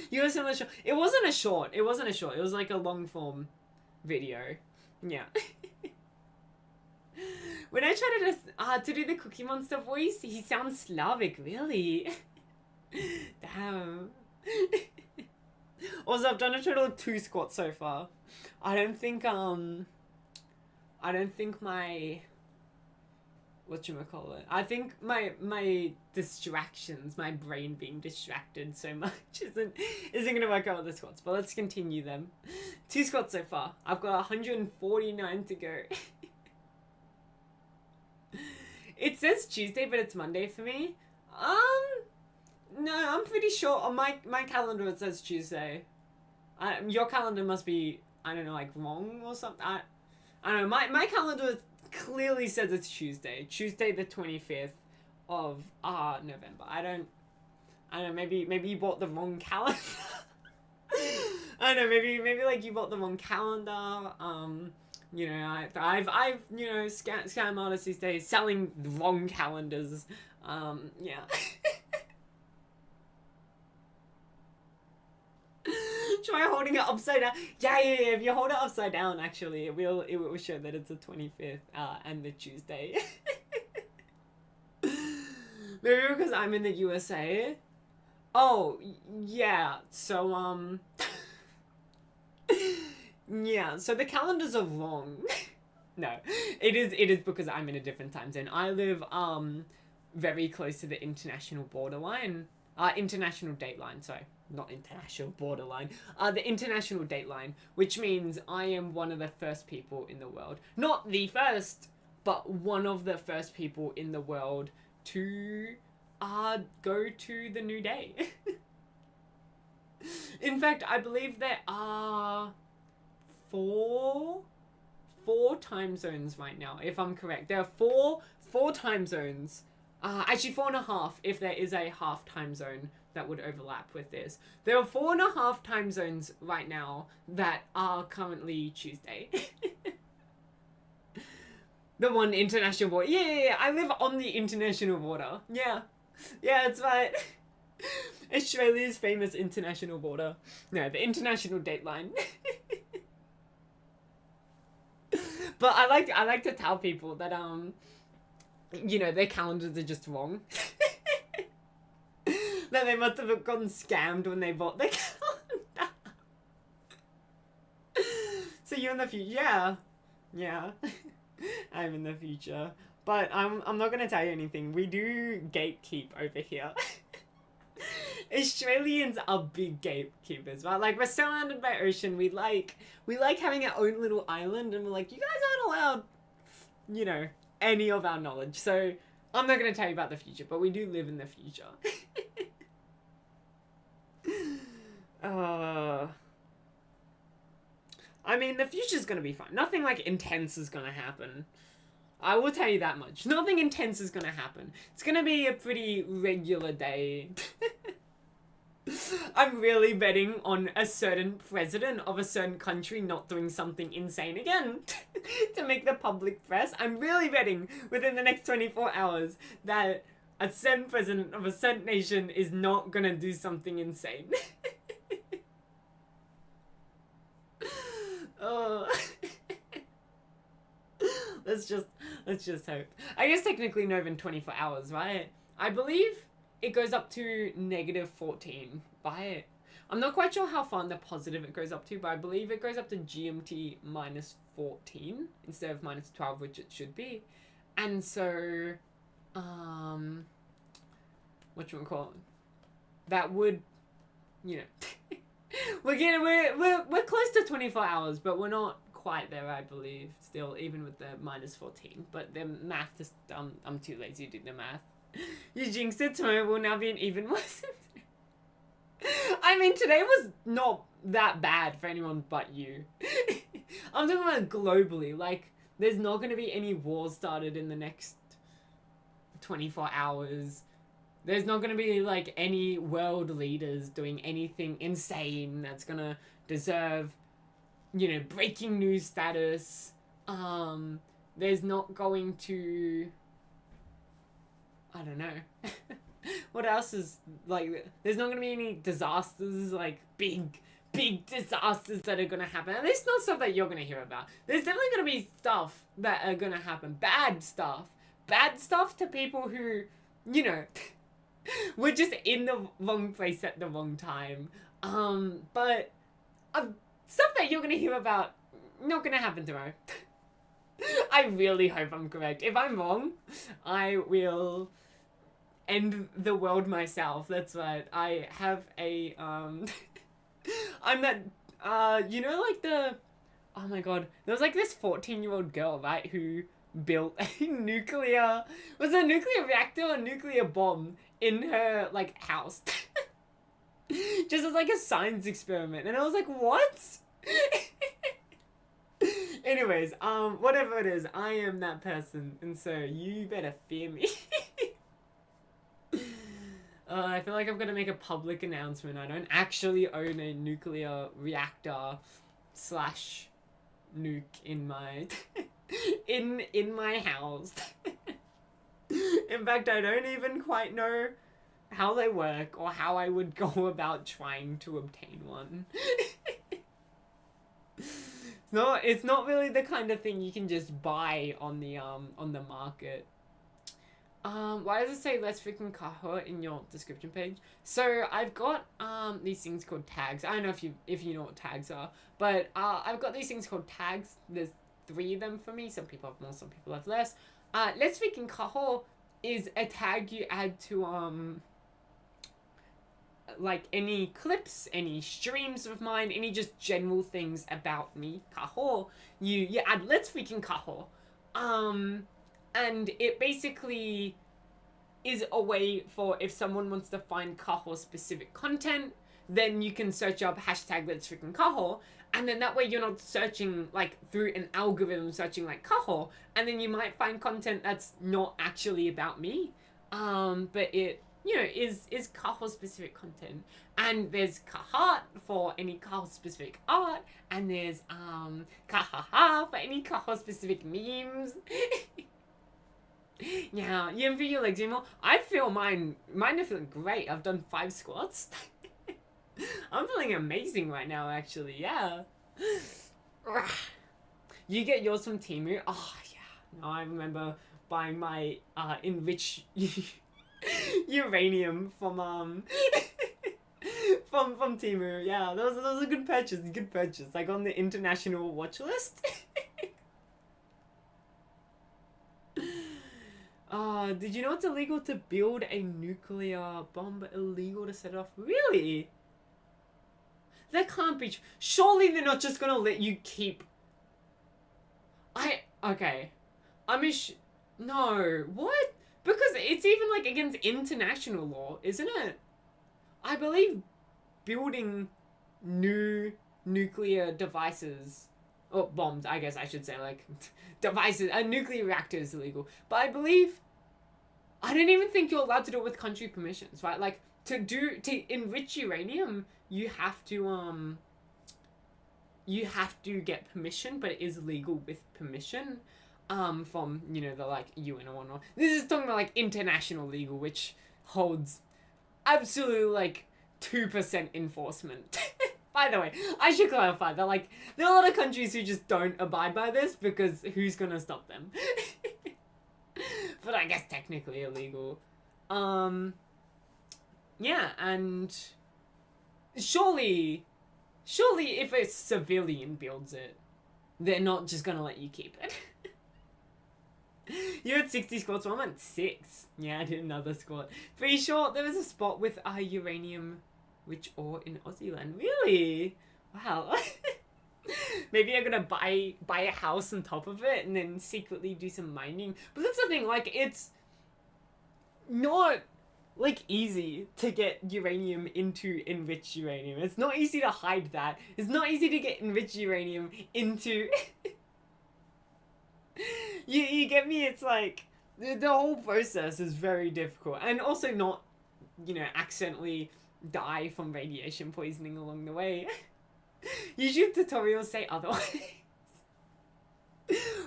He was in the short. It wasn't a short. It was like a long form video. Yeah. When I tried to do the Cookie Monster voice, he sounds Slavic, really. Damn. Also, I've done a total of 2 squats so far. I don't think my whatchamacallit. I think my distractions, my brain being distracted so much isn't gonna work out with the squats. But let's continue them. 2 squats so far. I've got 149 to go. It says Tuesday, but it's Monday for me. No, I'm pretty sure on my calendar it says Tuesday. Your calendar must be, I don't know, like wrong or something. I don't know. My calendar clearly says it's Tuesday. Tuesday the 25th of November. I don't know, maybe you bought the wrong calendar. I don't know, maybe like you bought the wrong calendar. You know, I've you know, scam artists these days selling the wrong calendars. Yeah. Try holding it upside down. Yeah. If you hold it upside down, actually, it will show that it's the 25th and the Tuesday. Maybe because I'm in the USA. Oh yeah. So yeah. So the calendars are wrong. No, it is because I'm in a different time zone. I live very close to the international borderline. International date line. Sorry. Not international borderline, the international date line, which means I am one of the first people in the world, not the first, but one of the first people in the world to go to the new day. In fact, I believe there are four time zones right now, if I'm correct. There are four time zones, actually 4.5 if there is a half time zone that would overlap with this. There are 4.5 time zones right now that are currently Tuesday. The one international border. Yeah, I live on the international border. Yeah, that's right. Australia's famous international border. No, the international date line. But I like to tell people that you know, their calendars are just wrong. That they must have gotten scammed when they bought the calendar. So you're in the future? Yeah. I'm in the future. But I'm not gonna tell you anything. We do gatekeep over here. Australians are big gatekeepers, right? Like, we're surrounded by ocean. We like having our own little island, and we're like, you guys aren't allowed, you know, any of our knowledge. So I'm not gonna tell you about the future, but we do live in the future. I mean, the future's gonna be fine. Nothing like intense is gonna happen. I will tell you that much. Nothing intense is gonna happen. It's gonna be a pretty regular day. I'm really betting on a certain president of a certain country not doing something insane again to make the public press. I'm really betting within the next 24 hours that a certain president of a certain nation is not gonna do something insane. Oh. Let's just hope. I guess technically not even 24 hours, right? I believe it goes up to -14 by it. I'm not quite sure how far in the positive it goes up to, but I believe it goes up to GMT -14 instead of -12, which it should be. And so, whatchamacallit? That would, you know, we're close to 24 hours, but we're not quite there, I believe, still, even with the -14. But the math just, I'm too lazy to do the math. You jinxed it, tomorrow will now be an even worse. I mean, today was not that bad for anyone but you. I'm talking about globally. Like, there's not going to be any wars started in the next 24 hours. There's not going to be, like, any world leaders doing anything insane that's going to deserve, you know, breaking news status. There's not going to... I don't know. What else is, like, there's not going to be any disasters, like, big disasters that are going to happen. At least not stuff that you're going to hear about. There's definitely going to be stuff that are going to happen. Bad stuff. Bad stuff to people who, you know, were just in the wrong place at the wrong time. But stuff that you're going to hear about, not going to happen tomorrow. I really hope I'm correct. If I'm wrong, I will end the world myself. That's right. I have a I'm that you know, like the, oh my god, there was like this 14-year-old girl, right, who built a nuclear, was it a nuclear reactor or a nuclear bomb in her like house. Just as like a science experiment, and I was like, what? Anyways, whatever it is, I am that person, and so you better fear me. I feel like I'm gonna make a public announcement. I don't actually own a nuclear reactor slash nuke in my in my house. In fact, I don't even quite know how they work or how I would go about trying to obtain one. No, it's not really the kind of thing you can just buy on the market. Why does it say let's freaking Kaho in your description page? So I've got these things called tags. I don't know if you know what tags are, but I've got these things called tags. There's 3 of them for me. Some people have more, some people have less. Let's freaking Kaho is a tag you add to like any clips, any streams of mine, any just general things about me, Kaho. You add let's freaking Kaho. And it basically is a way for if someone wants to find Kaho specific content, then you can search up hashtag let's freaking Kaho, and then that way you're not searching like through an algorithm searching like Kaho, and then you might find content that's not actually about me, but it, you know, is Kaho specific content. And there's Kahat for any Kaho specific art, and there's Kahaha for any Kaho specific memes. Yeah, you feel your legs anymore? I feel mine are feeling great. I've done 5 squats. I'm feeling amazing right now, actually, yeah. You get yours from Temu? Oh, yeah. No, I remember buying my enriched uranium from from Temu. Yeah, that was a good purchase, Like on the international watch list. Did you know it's illegal to build a nuclear bomb, but illegal to set it off? Really? That can't be. Surely they're not just gonna let you keep. Okay. I mean, no. What? Because it's even like against international law, isn't it? I believe building new nuclear devices, or bombs, I guess I should say, like devices, a nuclear reactor is illegal. But I believe, I don't even think you're allowed to do it with country permissions, right? Like to enrich uranium, you have to get permission, but it is legal with permission, from, you know, the like UN or whatnot. This is talking about like international legal, which holds absolutely like 2% enforcement. By the way, I should clarify that like there are a lot of countries who just don't abide by this because who's gonna stop them? But I guess technically illegal. Yeah, and surely if a civilian builds it, they're not just gonna let you keep it. You had 60 squats, so I went 6. Yeah, I did another squat. Pretty sure there was a spot with uranium rich ore in Aussie land. Really? Wow. Maybe I'm gonna buy a house on top of it and then secretly do some mining. But that's the thing, like, it's not like easy to get uranium into enriched uranium. It's not easy to hide that. It's not easy to get enriched uranium into you get me? It's like the whole process is very difficult, and also not, you know, accidentally die from radiation poisoning along the way. YouTube tutorials say otherwise.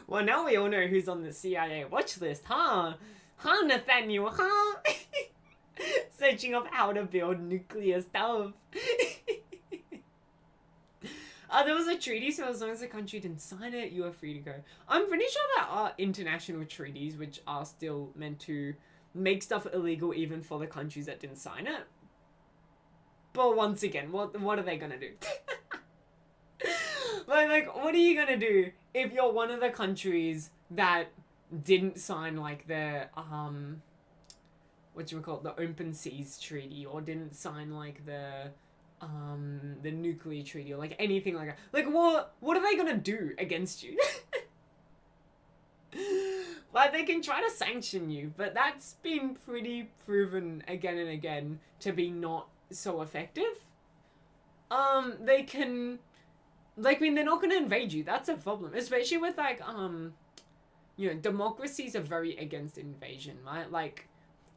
Well, now we all know who's on the CIA watch list, huh? Huh, Nathaniel, huh? Searching up how to build nuclear stuff. There was a treaty, so as long as the country didn't sign it, you are free to go. I'm pretty sure there are international treaties which are still meant to make stuff illegal even for the countries that didn't sign it. But once again, what are they gonna do? Like, what are you gonna do if you're one of the countries that didn't sign like the the Open Seas Treaty, or didn't sign like the nuclear treaty, or like anything like that? Like, what are they gonna do against you? Like, they can try to sanction you, but that's been pretty proven again and again to be not so effective. They can, like, I mean, they're not gonna invade you. That's a problem, especially with like democracies are very against invasion, right? Like,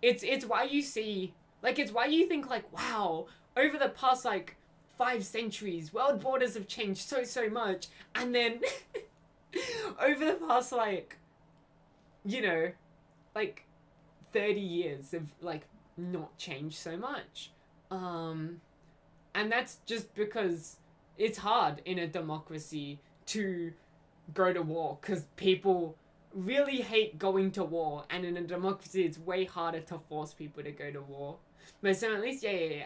it's why you see, like, it's why you think like, wow, over the past like 5 centuries, world borders have changed so much, and then over the past like, like 30 years have like not changed so much. And that's just because it's hard in a democracy to go to war, because people really hate going to war, and in a democracy it's way harder to force people to go to war. But so at least, yeah.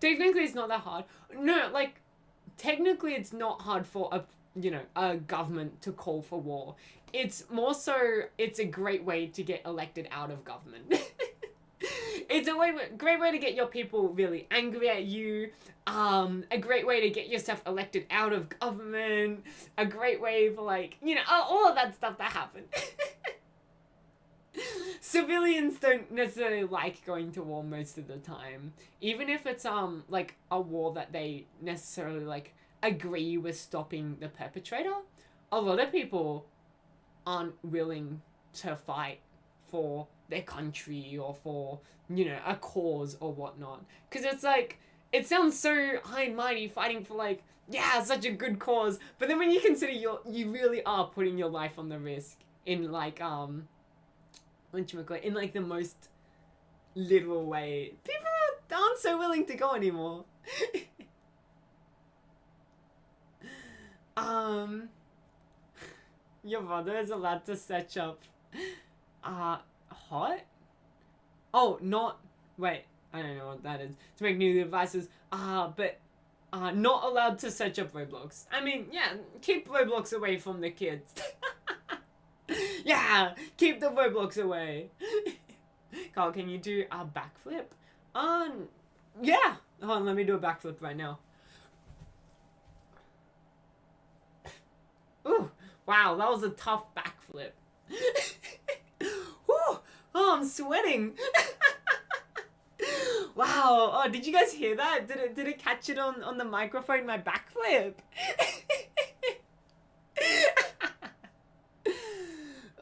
Technically it's not that hard. No, like, technically it's not hard for a government to call for war. It's more so, it's a great way to get elected out of government. It's a great way to get your people really angry at you. A great way to get yourself elected out of government. A great way for, like, all of that stuff that happened. Civilians don't necessarily like going to war most of the time. Even if it's, like, a war that they necessarily, like, agree with stopping the perpetrator. A lot of people aren't willing to fight for their country or for, a cause or whatnot. Because it's like, it sounds so high and mighty fighting for, like, yeah, such a good cause. But then when you consider you really are putting your life on the risk in, like, in, like, the most literal way, people aren't so willing to go anymore. Your brother is allowed to set up, hot? Oh, not, wait, I don't know what that is. To make new devices, but, not allowed to search up Roblox. I mean, yeah, keep Roblox away from the kids. Yeah, keep the Roblox away. Carl, can you do a backflip? Yeah. Hold on, let me do a backflip right now. Ooh, wow, that was a tough backflip. Ooh, oh, I'm sweating. Wow. Oh, did you guys hear that? Did it catch it on the microphone, my backflip?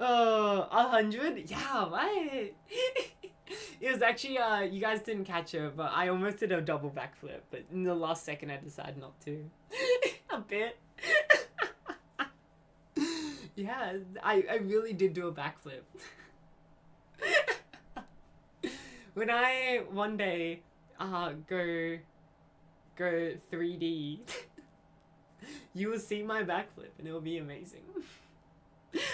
Oh, 100? Yeah, right. It was actually, you guys didn't catch it, but I almost did a double backflip, but in the last second I decided not to. A bit. Yeah, I really did do a backflip. When I one day go 3D, you will see my backflip and it will be amazing.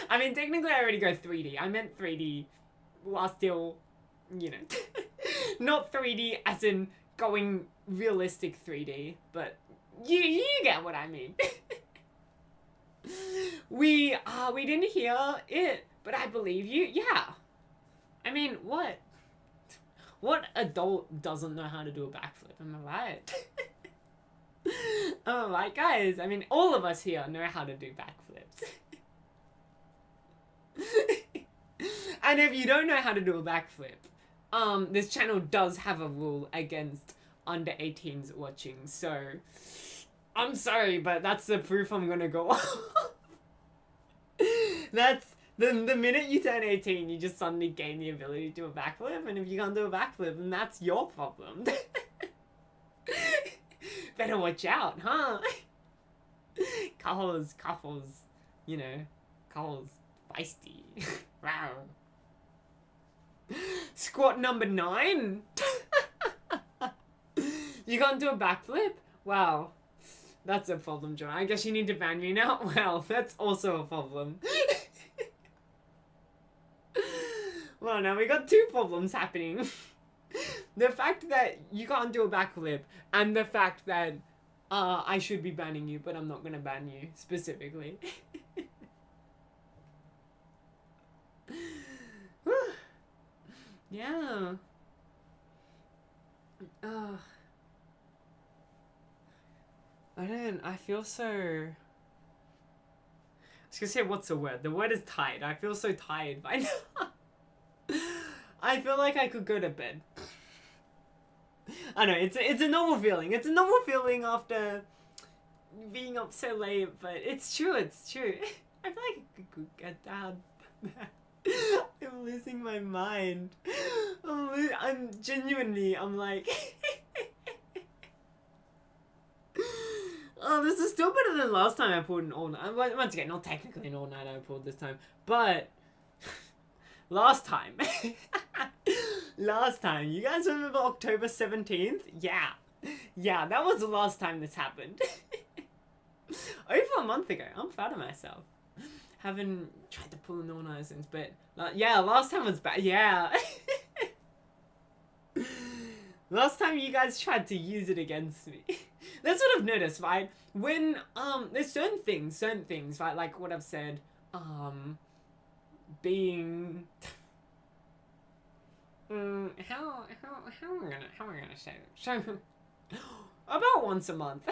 I mean, technically I already go 3D. I meant 3D while still, not 3D as in going realistic 3D, but you get what I mean. We didn't hear it, but I believe you. Yeah. I mean, what? What adult doesn't know how to do a backflip? Am I right? Am I right, guys? I mean, all of us here know how to do backflips. And if you don't know how to do a backflip, this channel does have a rule against under 18s watching, so I'm sorry, but that's the proof I'm gonna go off. That's the minute you turn 18, you just suddenly gain the ability to do a backflip, and if you can't do a backflip, then that's your problem. Better watch out, huh? Kaho's, Kaho's feisty. Wow. Squat number 9? You can't do a backflip? Wow. That's a problem, John. I guess you need to ban me now? Well, that's also a problem. Well, now we got 2 problems happening. The fact that you can't do a backflip, and the fact that I should be banning you, but I'm not gonna ban you specifically. Yeah. I feel so... I was gonna say, what's the word? The word is tired. I feel so tired by now. I feel like I could go to bed. I know, it's a normal feeling. It's a normal feeling after being up so late, but it's true, it's true. I feel like I could get down. I'm losing my mind. I'm genuinely, I'm like... Oh, this is still better than last time I pulled an all-night. Once again, not technically an all-night I pulled this time, but... last time. Last time. You guys remember October 17th? Yeah. Yeah, that was the last time this happened. Over a month ago. I'm proud of myself. Haven't tried to pull an all-night since, but... yeah, last time was bad. Yeah. Last time you guys tried to use it against me. That's what I've noticed, right? When, there's certain things, right? Like what I've said, being... how am I gonna say it? So, about once a month.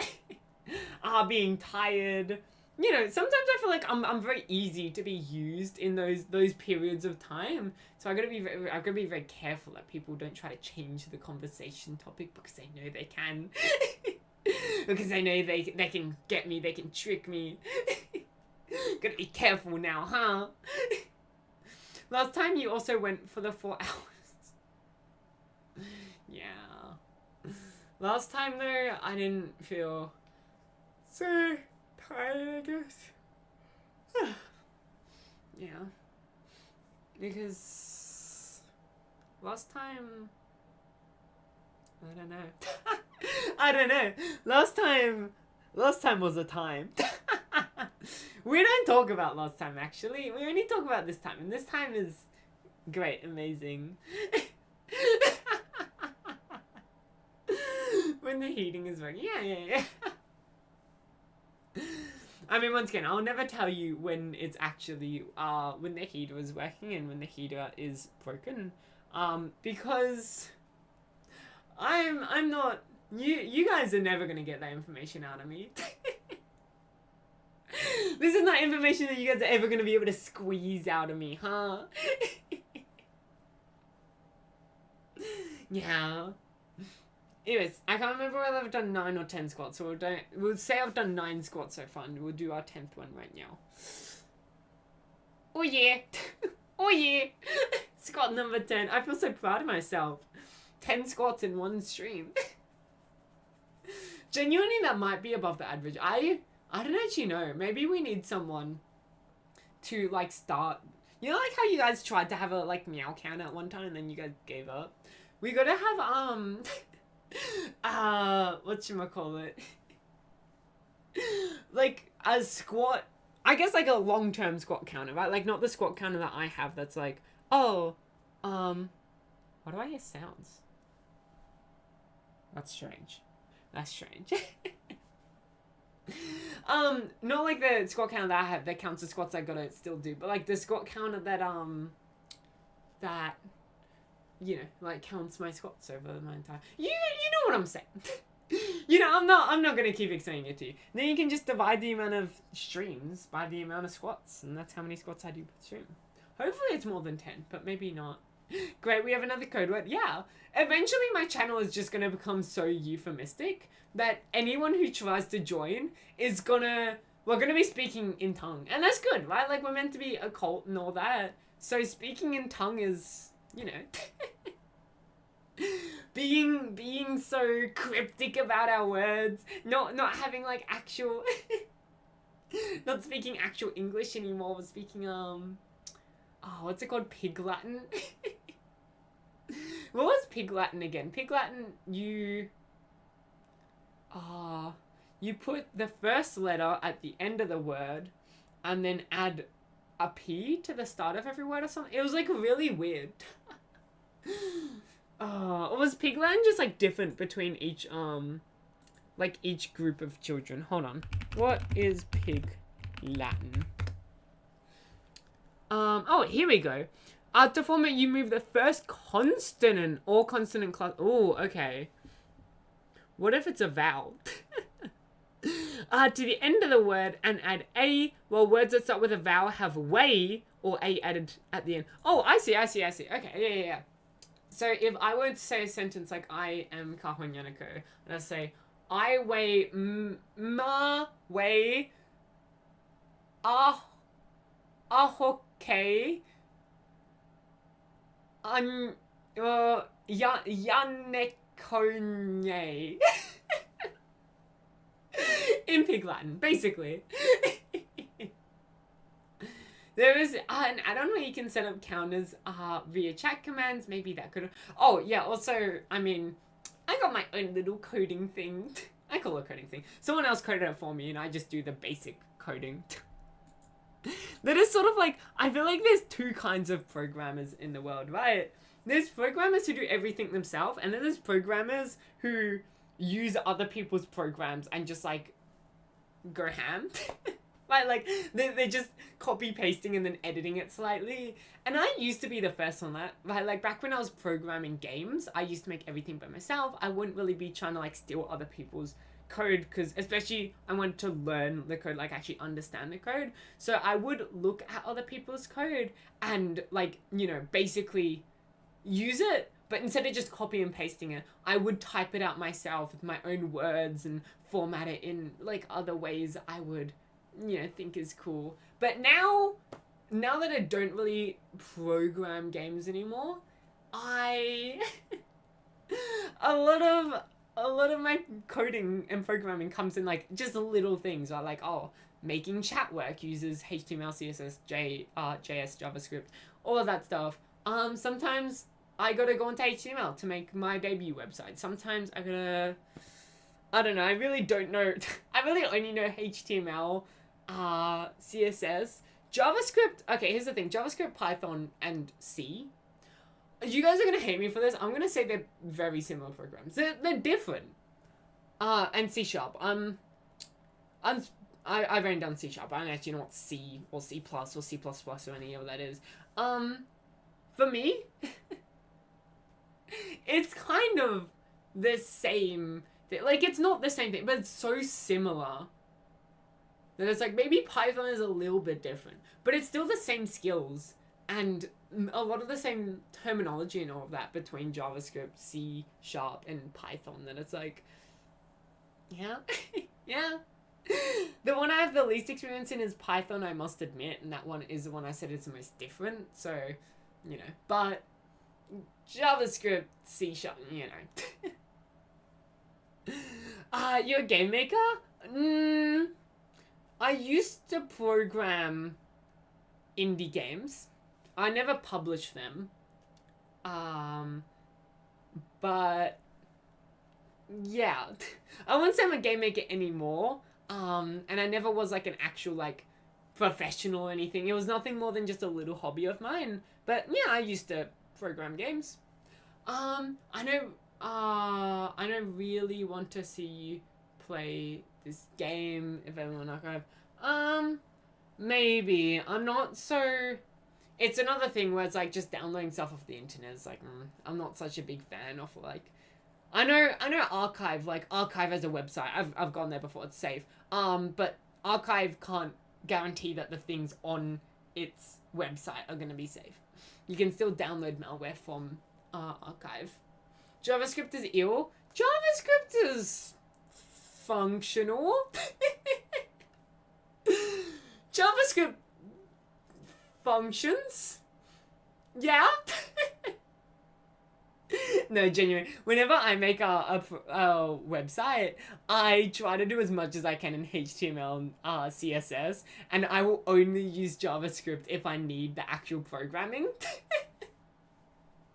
Being tired. You know, sometimes I feel like I'm very easy to be used in those periods of time. So I've got to be very careful that people don't try to change the conversation topic because they know they can. Because they know they can get me, they can trick me. Gotta be careful now, huh? Last time you also went for the 4 hours. Yeah. Last time though, I didn't feel so tired, I guess. Yeah. Because last time, I don't know. I don't know. Last time was a time. We don't talk about last time, actually. We only talk about this time. And this time is great, amazing. When the heating is working. Yeah. I mean, once again, I'll never tell you when it's actually, when the heater is working and when the heater is broken. Because I'm not... You guys are never gonna get that information out of me. This is not information that you guys are ever gonna be able to squeeze out of me, huh? Yeah. Anyways, I can't remember whether I've done 9 or 10 squats, so we'll say I've done 9 squats so far, and we'll do our 10th one right now. Oh yeah! Oh yeah! Squat number 10. I feel so proud of myself. 10 squats in one stream. Genuinely, that might be above the average. I don't actually know. Maybe we need someone to, like, start... You know, like how you guys tried to have a, like, meow count at one time and then you guys gave up? We gotta have, whatchamacallit? Like, a squat... I guess, like, a long-term squat counter, right? Like, not the squat counter that I have that's like, oh, why do I hear sounds? That's strange. That's strange. Not like the squat counter that I have that counts the squats I gotta still do, but like the squat counter that you know, like counts my squats over my entire... You know what I'm saying. You know, I'm not gonna keep explaining it to you. Then you can just divide the amount of streams by the amount of squats, and that's how many squats I do per stream. Hopefully it's more than 10, but maybe not. Great, we have another code word. Yeah, eventually my channel is just gonna become so euphemistic that anyone who tries to join is we're gonna be speaking in tongue, and that's good, right? Like, we're meant to be a cult and all that, so speaking in tongue is, you know, being so cryptic about our words, not having like actual not speaking actual English anymore, but speaking what's it called? Pig Latin? What was Pig Latin again? Pig Latin, you put the first letter at the end of the word and then add a P to the start of every word or something. It was like really weird. Was Pig Latin just like different between each like each group of children. Hold on. What is pig Latin? Oh, here we go. To form it, you move the first consonant or consonant class. Oh, okay. What if it's a vowel? To the end of the word and add a, while words that start with a vowel have way or a added at the end. Oh, I see. Okay, yeah. So if I were to say a sentence like I am Kaho Yanako, and I say, I weigh weigh ahoke yanekonye. In Pig Latin, basically. There is an add-on where you can set up counters via chat commands. Maybe that could... Oh, yeah, also, I mean, I got my own little coding thing. I call it coding thing. Someone else coded it for me, and I just do the basic coding. That is sort of like... I feel like there's two kinds of programmers in the world, right? There's programmers who do everything themselves, and then there's programmers who use other people's programs and just, like, go ham. Right, like, they're just copy-pasting and then editing it slightly. And I used to be the first on that. Right, like, back when I was programming games, I used to make everything by myself. I wouldn't really be trying to, like, steal other people's code, because especially I wanted to learn the code, like, actually understand the code. So I would look at other people's code and, like, you know, basically use it. But instead of just copy and pasting it, I would type it out myself with my own words and format it in, like, other ways I would... you know, think is cool. But now that I don't really program games anymore, a lot of my coding and programming comes in, like, just little things, right? Like, oh, making chat work uses HTML, CSS, JS, JavaScript, all of that stuff. Sometimes I gotta go into HTML to make my debut website. Sometimes I don't know, I really don't know. I really only know HTML, CSS, JavaScript. Okay, here's the thing. JavaScript, Python, and C. You guys are gonna hate me for this. I'm gonna say they're very similar programs. They're different. And C Sharp. I ran down C Sharp. I don't actually know what C or C plus or C plus plus or any of that is. For me, it's kind of the same thing. Like, it's not the same thing, but it's so similar that it's like, maybe Python is a little bit different, but it's still the same skills and a lot of the same terminology and all of that between JavaScript, C Sharp, and Python, that it's like, yeah, yeah. The one I have the least experience in is Python, I must admit, and that one is the one I said is the most different, so, you know, but JavaScript, C Sharp, you know. You're a game maker? I used to program indie games. I never published them. But yeah. I wouldn't say I'm a game maker anymore. And I never was like an actual like professional or anything. It was nothing more than just a little hobby of mine. But yeah, I used to program games. I don't really want to see you play this game if everyone archive. Maybe. I'm not so... It's another thing where it's like just downloading stuff off the internet. It's like, I'm not such a big fan of like... I know Archive, like Archive as a website. I've gone there before, it's safe. But Archive can't guarantee that the things on its website are going to be safe. You can still download malware from Archive. JavaScript is ill. JavaScript is functional. JavaScript functions. Yeah. No, genuine. Whenever I make a website, I try to do as much as I can in HTML and CSS, and I will only use JavaScript if I need the actual programming.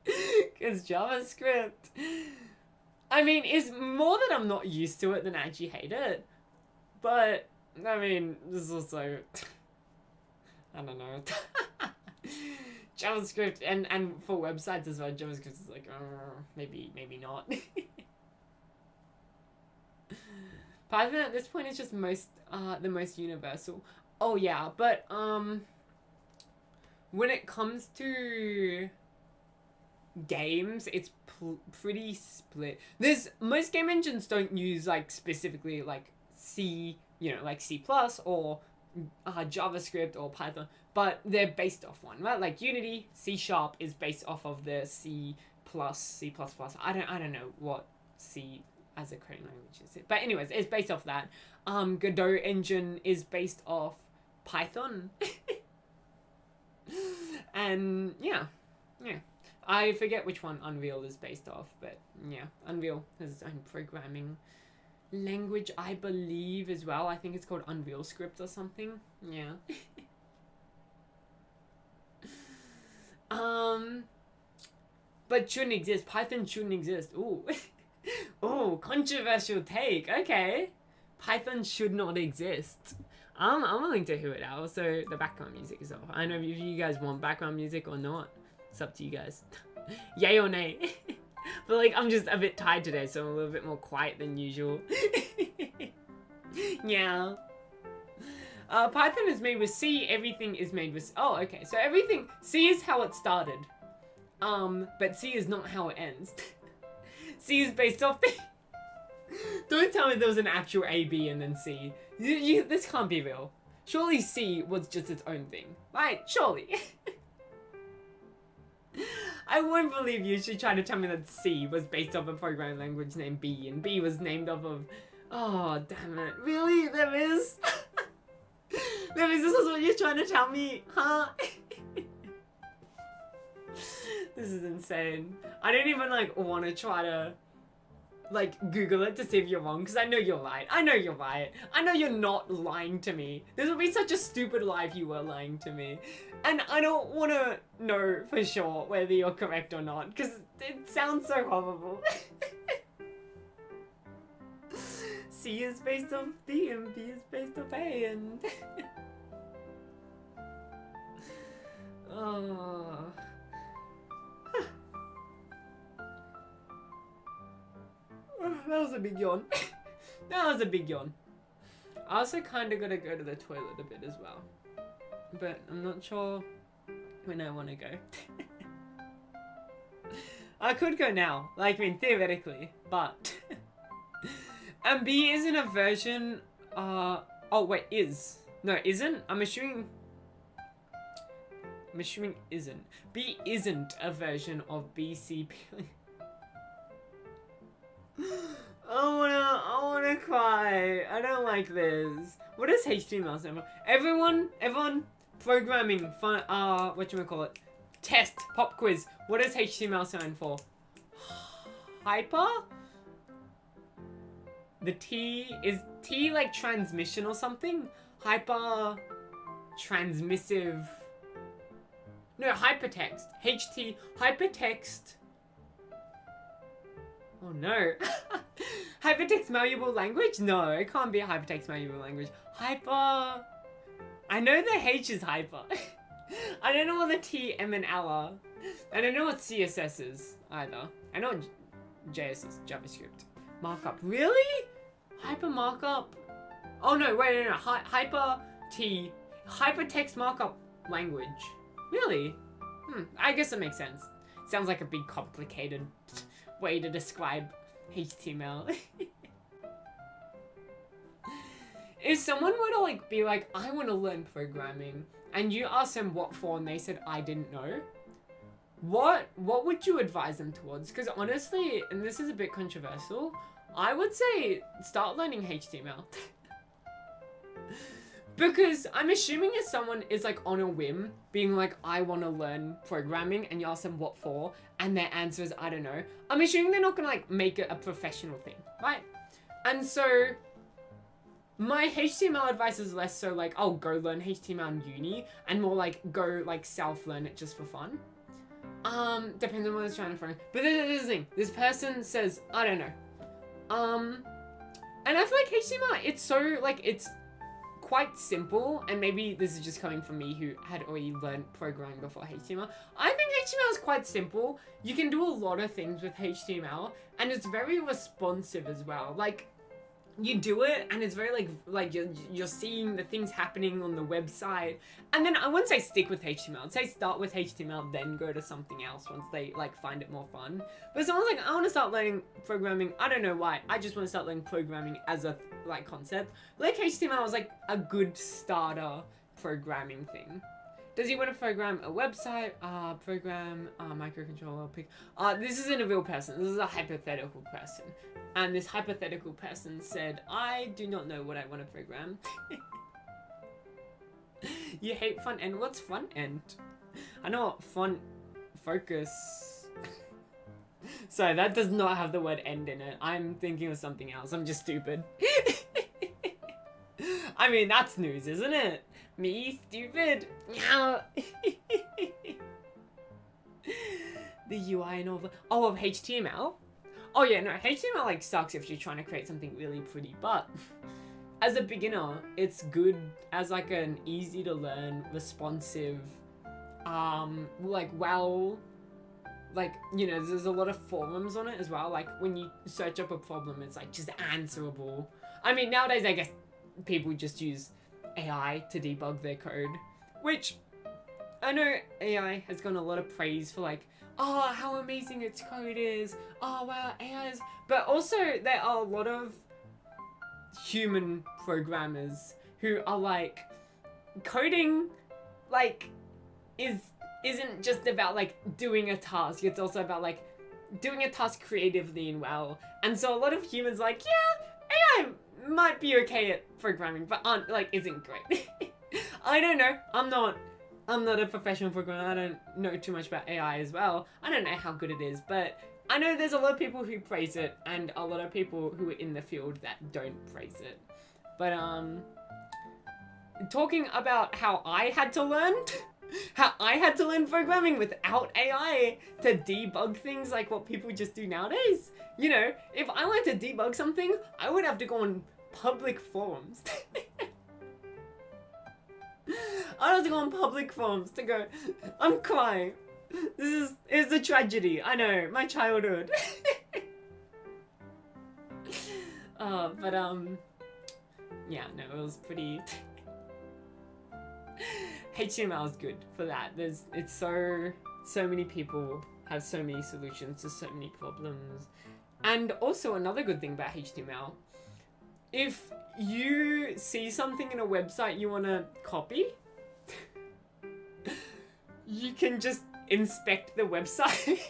Because JavaScript, I mean, it's more that I'm not used to it than I actually hate it. But, I mean, this is also, I don't know. JavaScript, and for websites as well, JavaScript is like, maybe not. Python at this point is just the most universal. Oh yeah, but when it comes to games, it's pretty split. Most game engines don't use like specifically like C, like C plus or JavaScript or Python, but they're based off one, right? Like Unity, C# is based off of the C++. I don't know what C as a coding language is, but anyways, it's based off that. Godot engine is based off Python, and yeah. I forget which one Unreal is based off, but yeah, Unreal has its own programming language, I believe, as well. I think it's called Unreal Script or something. Yeah. But shouldn't exist. Python shouldn't exist. Ooh. Ooh, controversial take. Okay. Python should not exist. I'm willing to hear it out. Also, the background music is off. I don't know if you guys want background music or not. It's up to you guys. Yay or nay. But like, I'm just a bit tired today, so I'm a little bit more quiet than usual. Yeah. Python is made with C. Everything is made with... Oh, okay. So everything... C is how it started. But C is not how it ends. C is based off... Don't tell me there was an actual A, B, and then C. This can't be real. Surely C was just its own thing. Right? Surely. I won't believe you should try to tell me that C was based off a programming language named B, and B was named off of... Oh, damn it. Really? There is? There is? This is what you're trying to tell me? Huh? This is insane. I don't even, like, want to try to... like, Google it to see if you're wrong, because I know you're right. I know you're right. I know you're not lying to me. This would be such a stupid lie if you were lying to me. And I don't want to know for sure whether you're correct or not, because it sounds so horrible. C is based off B, and B is based off A, and... Oh... That was a big yawn. That was a big yawn. I also kind of gotta go to the toilet a bit as well. But I'm not sure when I want to go. I could go now, like, I mean, theoretically, but... And B isn't a version, oh wait, is. No, isn't? I'm assuming isn't. B isn't a version of BCP. I wanna cry. I don't like this. What does HTML stand for? Everyone, programming, fun, whatchamacallit? Test, pop quiz. What does HTML stand for? Hyper? The T, is T like transmission or something? Hyper, transmissive. No, hypertext. HT, hypertext. Oh no. Hypertext malleable language? No, it can't be a hypertext malleable language. Hyper. I know the H is hyper. I don't know what the T, M, and L are. I don't know what CSS is either. I know what JS is, JavaScript. Markup. Really? Hyper markup? Oh no, wait, no. Hyper T. Hypertext markup language. Really? I guess that makes sense. Sounds like a big complicated way to describe HTML. If someone were to like be like, I want to learn programming, and you ask them what for and they said I didn't know, what would you advise them towards? Because honestly, and this is a bit controversial, I would say start learning HTML. Because I'm assuming if someone is like on a whim, being like, I want to learn programming, and you ask them what for, and their answer is, I don't know, I'm assuming they're not going to like make it a professional thing, right? And so my HTML advice is less so like, oh, go learn HTML in uni, and more like, go like self-learn it just for fun. Depends on what it's trying to find. But this is the thing, this person says, I don't know. And I feel like HTML, it's so like, it's quite simple, and maybe this is just coming from me who had already learned programming before HTML. I think HTML is quite simple. You can do a lot of things with HTML, and it's very responsive as well. Like you do it and it's very like you're seeing the things happening on the website, and then I wouldn't say stick with HTML. I'd say start with HTML, then go to something else once they like find it more fun. But someone's like, I want to start learning programming. I don't know why. I just want to start learning programming as a like concept. Like HTML is like a good starter programming thing. Does he want to program a website? Program microcontroller. This isn't a real person. This is a hypothetical person. And this hypothetical person said, I do not know what I want to program. You hate front end? What's front end? I know what front focus. Sorry, that does not have the word end in it. I'm thinking of something else. I'm just stupid. I mean, that's news, isn't it? Me, stupid. The UI and all the... Oh, of HTML? Oh yeah, no, HTML like sucks if you're trying to create something really pretty, but as a beginner, it's good as like an easy to learn, responsive, like well, like, you know, there's a lot of forums on it as well. Like when you search up a problem, it's like just answerable. I mean, nowadays, I guess people just use AI to debug their code, which I know AI has gotten a lot of praise for, like, oh, how amazing its code is. Oh, wow, AI is... But also, there are a lot of human programmers who are, like, coding, like, isn't just about, like, doing a task. It's also about, like, doing a task creatively and well. And so a lot of humans are like, yeah, AI might be okay at programming, but isn't great. I don't know. I'm not a professional programmer. I don't know too much about AI as well. I don't know how good it is, but I know there's a lot of people who praise it and a lot of people who are in the field that don't praise it. But talking about how I had to learn programming without AI to debug things like what people just do nowadays. You know, if I wanted to debug something, I would have to go on public forums. I have to go on public forums to go, I'm crying. It's a tragedy. I know, my childhood. Yeah, no, it was pretty... HTML is good for that. It's so many people have so many solutions to so many problems. And also another good thing about HTML, if you see something in a website you want to copy, you can just inspect the website.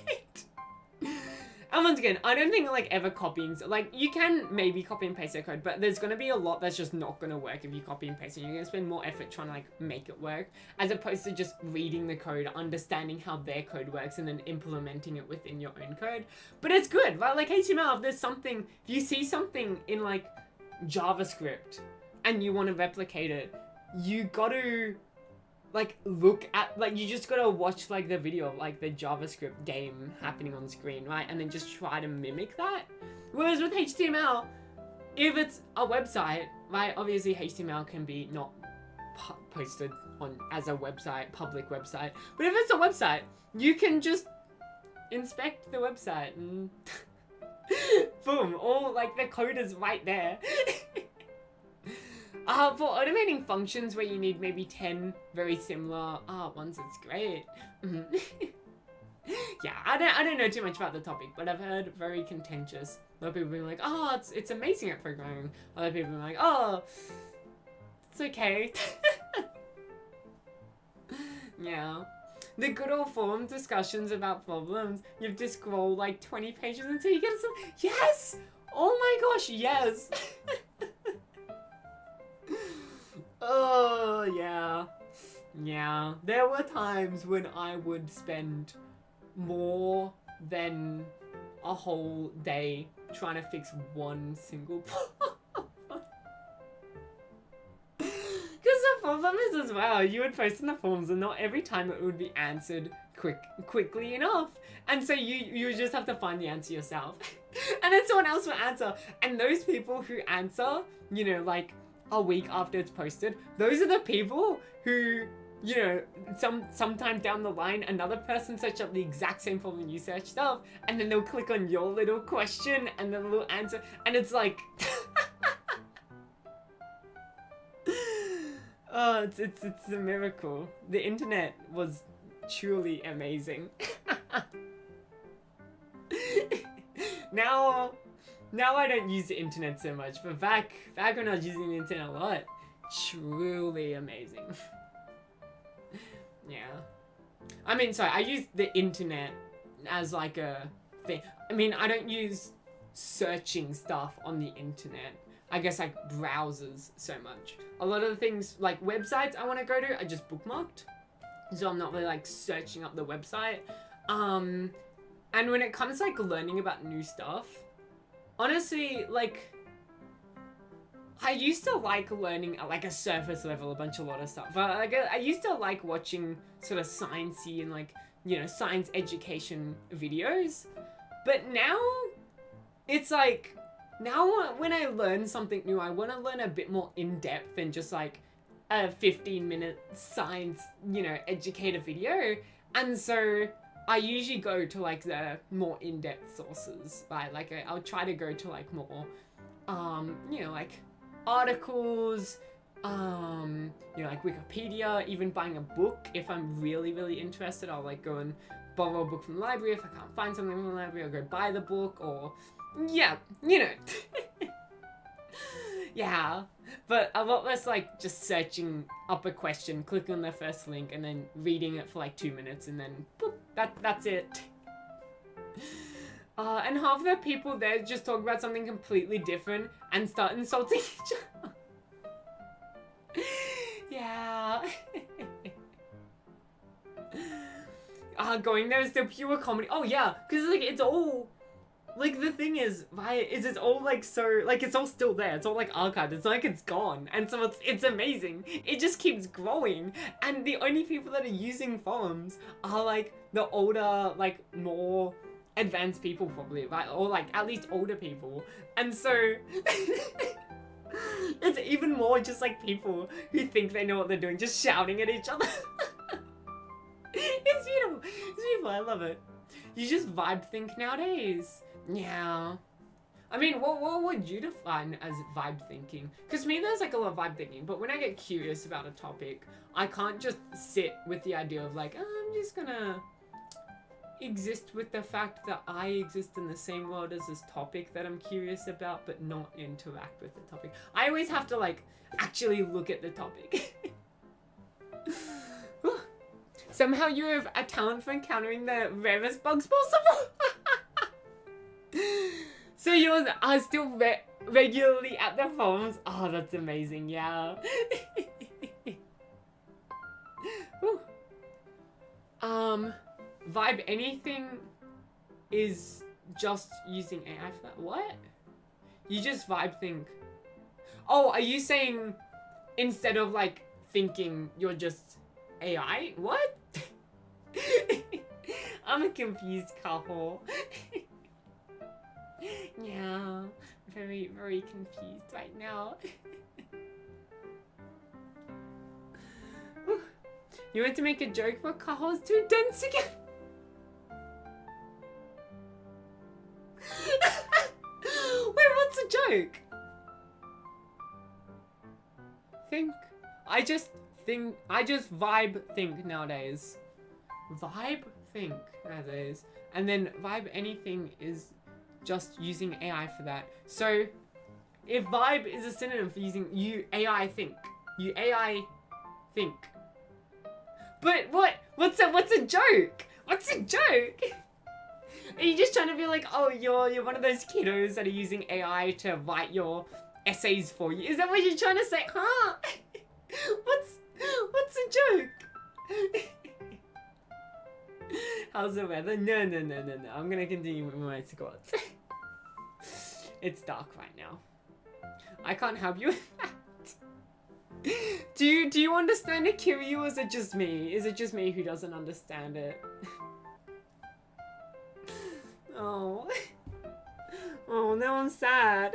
And once again, I don't think like ever copying, like you can maybe copy and paste their code, but there's going to be a lot that's just not going to work if you copy and paste it. You're going to spend more effort trying to like make it work, as opposed to just reading the code, understanding how their code works, and then implementing it within your own code. But it's good, right? Like HTML, if there's something, if you see something in like JavaScript and you want to replicate it, you got to like look at, like you just gotta watch like the video of like the JavaScript game happening on screen, right? And then just try to mimic that. Whereas with HTML, if it's a website, right? Obviously HTML can be not posted on as a website, public website. But if it's a website, you can just inspect the website and boom, all like the code is right there. For automating functions where you need maybe 10 very similar ones, it's great. Yeah, I don't know too much about the topic, but I've heard very contentious. A lot of people being like, oh, it's amazing at programming. Other people being like, oh, it's okay. Yeah. The good old forum discussions about problems. You have to scroll like 20 pages until you get some. Yes! Oh my gosh, yes! Oh, yeah. Yeah. There were times when I would spend more than a whole day trying to fix one single problem. Because the problem is as well, you would post in the forums and not every time it would be answered quickly enough. And so you just have to find the answer yourself. And then someone else will answer. And those people who answer, you know, like a week after it's posted, those are the people who, you know, sometime down the line, another person searched up the exact same problem you searched up, and then they'll click on your little question and the little answer, and it's like, Oh, it's a miracle. The internet was truly amazing. Now I don't use the internet so much, but back when I was using the internet a lot, truly amazing. Yeah. I mean, sorry, I use the internet as like a thing. I mean, I don't use searching stuff on the internet. I guess like browsers so much. A lot of the things, like websites I want to go to, are just bookmarked. So I'm not really like searching up the website. And when it comes to like learning about new stuff, honestly, like, I used to like learning at like a surface level a lot of stuff. But like, I used to like watching sort of sciencey and like, you know, science education videos. But now, it's like, now when I learn something new, I want to learn a bit more in depth than just like a 15-minute science, you know, educator video. And so I usually go to like the more in-depth sources, right? Like I'll try to go to like more, you know, like articles, you know, like Wikipedia, even buying a book. If I'm really, really interested, I'll like go and borrow a book from the library. If I can't find something from the library, I'll go buy the book, or yeah, you know. Yeah, but a lot less like just searching up a question, clicking on the first link, and then reading it for like 2 minutes, and then boop, that's it. And half the people there just talk about something completely different and start insulting each other. Yeah. Going there is still pure comedy. Oh yeah, because like it's all, like the thing is, right, is it's all like so, like it's all still there. It's all like archived. It's not like it's gone. And so it's amazing. It just keeps growing. And the only people that are using forums are like the older, like more advanced people probably, right? Or like at least older people. And so it's even more just like people who think they know what they're doing, just shouting at each other. It's beautiful. It's beautiful. I love it. You just vibe think nowadays. Yeah. I mean, what would you define as vibe thinking? Because me, there's like a lot of vibe thinking, but when I get curious about a topic, I can't just sit with the idea of like, oh, I'm just gonna exist with the fact that I exist in the same world as this topic that I'm curious about, but not interact with the topic. I always have to like actually look at the topic. Somehow you have a talent for encountering the rarest bugs possible. So you are still regularly at the forums. Oh, that's amazing. Yeah. Vibe anything is just using AI for that. What? You just vibe think. Oh, are you saying instead of like thinking, you're just AI? What? I'm a confused couple. Yeah, very, very confused right now. You want to make a joke, but Kaho's too dense again. Wait, what's a joke? Think. I just vibe think nowadays. Vibe think nowadays. And then vibe anything is just using AI for that. So if vibe is a synonym for using you AI think. You AI think. But what's a joke? What's a joke? Are you just trying to be like, oh, you're one of those kiddos that are using AI to write your essays for you? Is that what you're trying to say? Huh? What's a joke? How's the weather? No. I'm gonna continue with my squats. It's dark right now. I can't help you with that. Do you understand it, Kiryu, or is it just me? Is it just me who doesn't understand it? Oh. Oh, now I'm sad.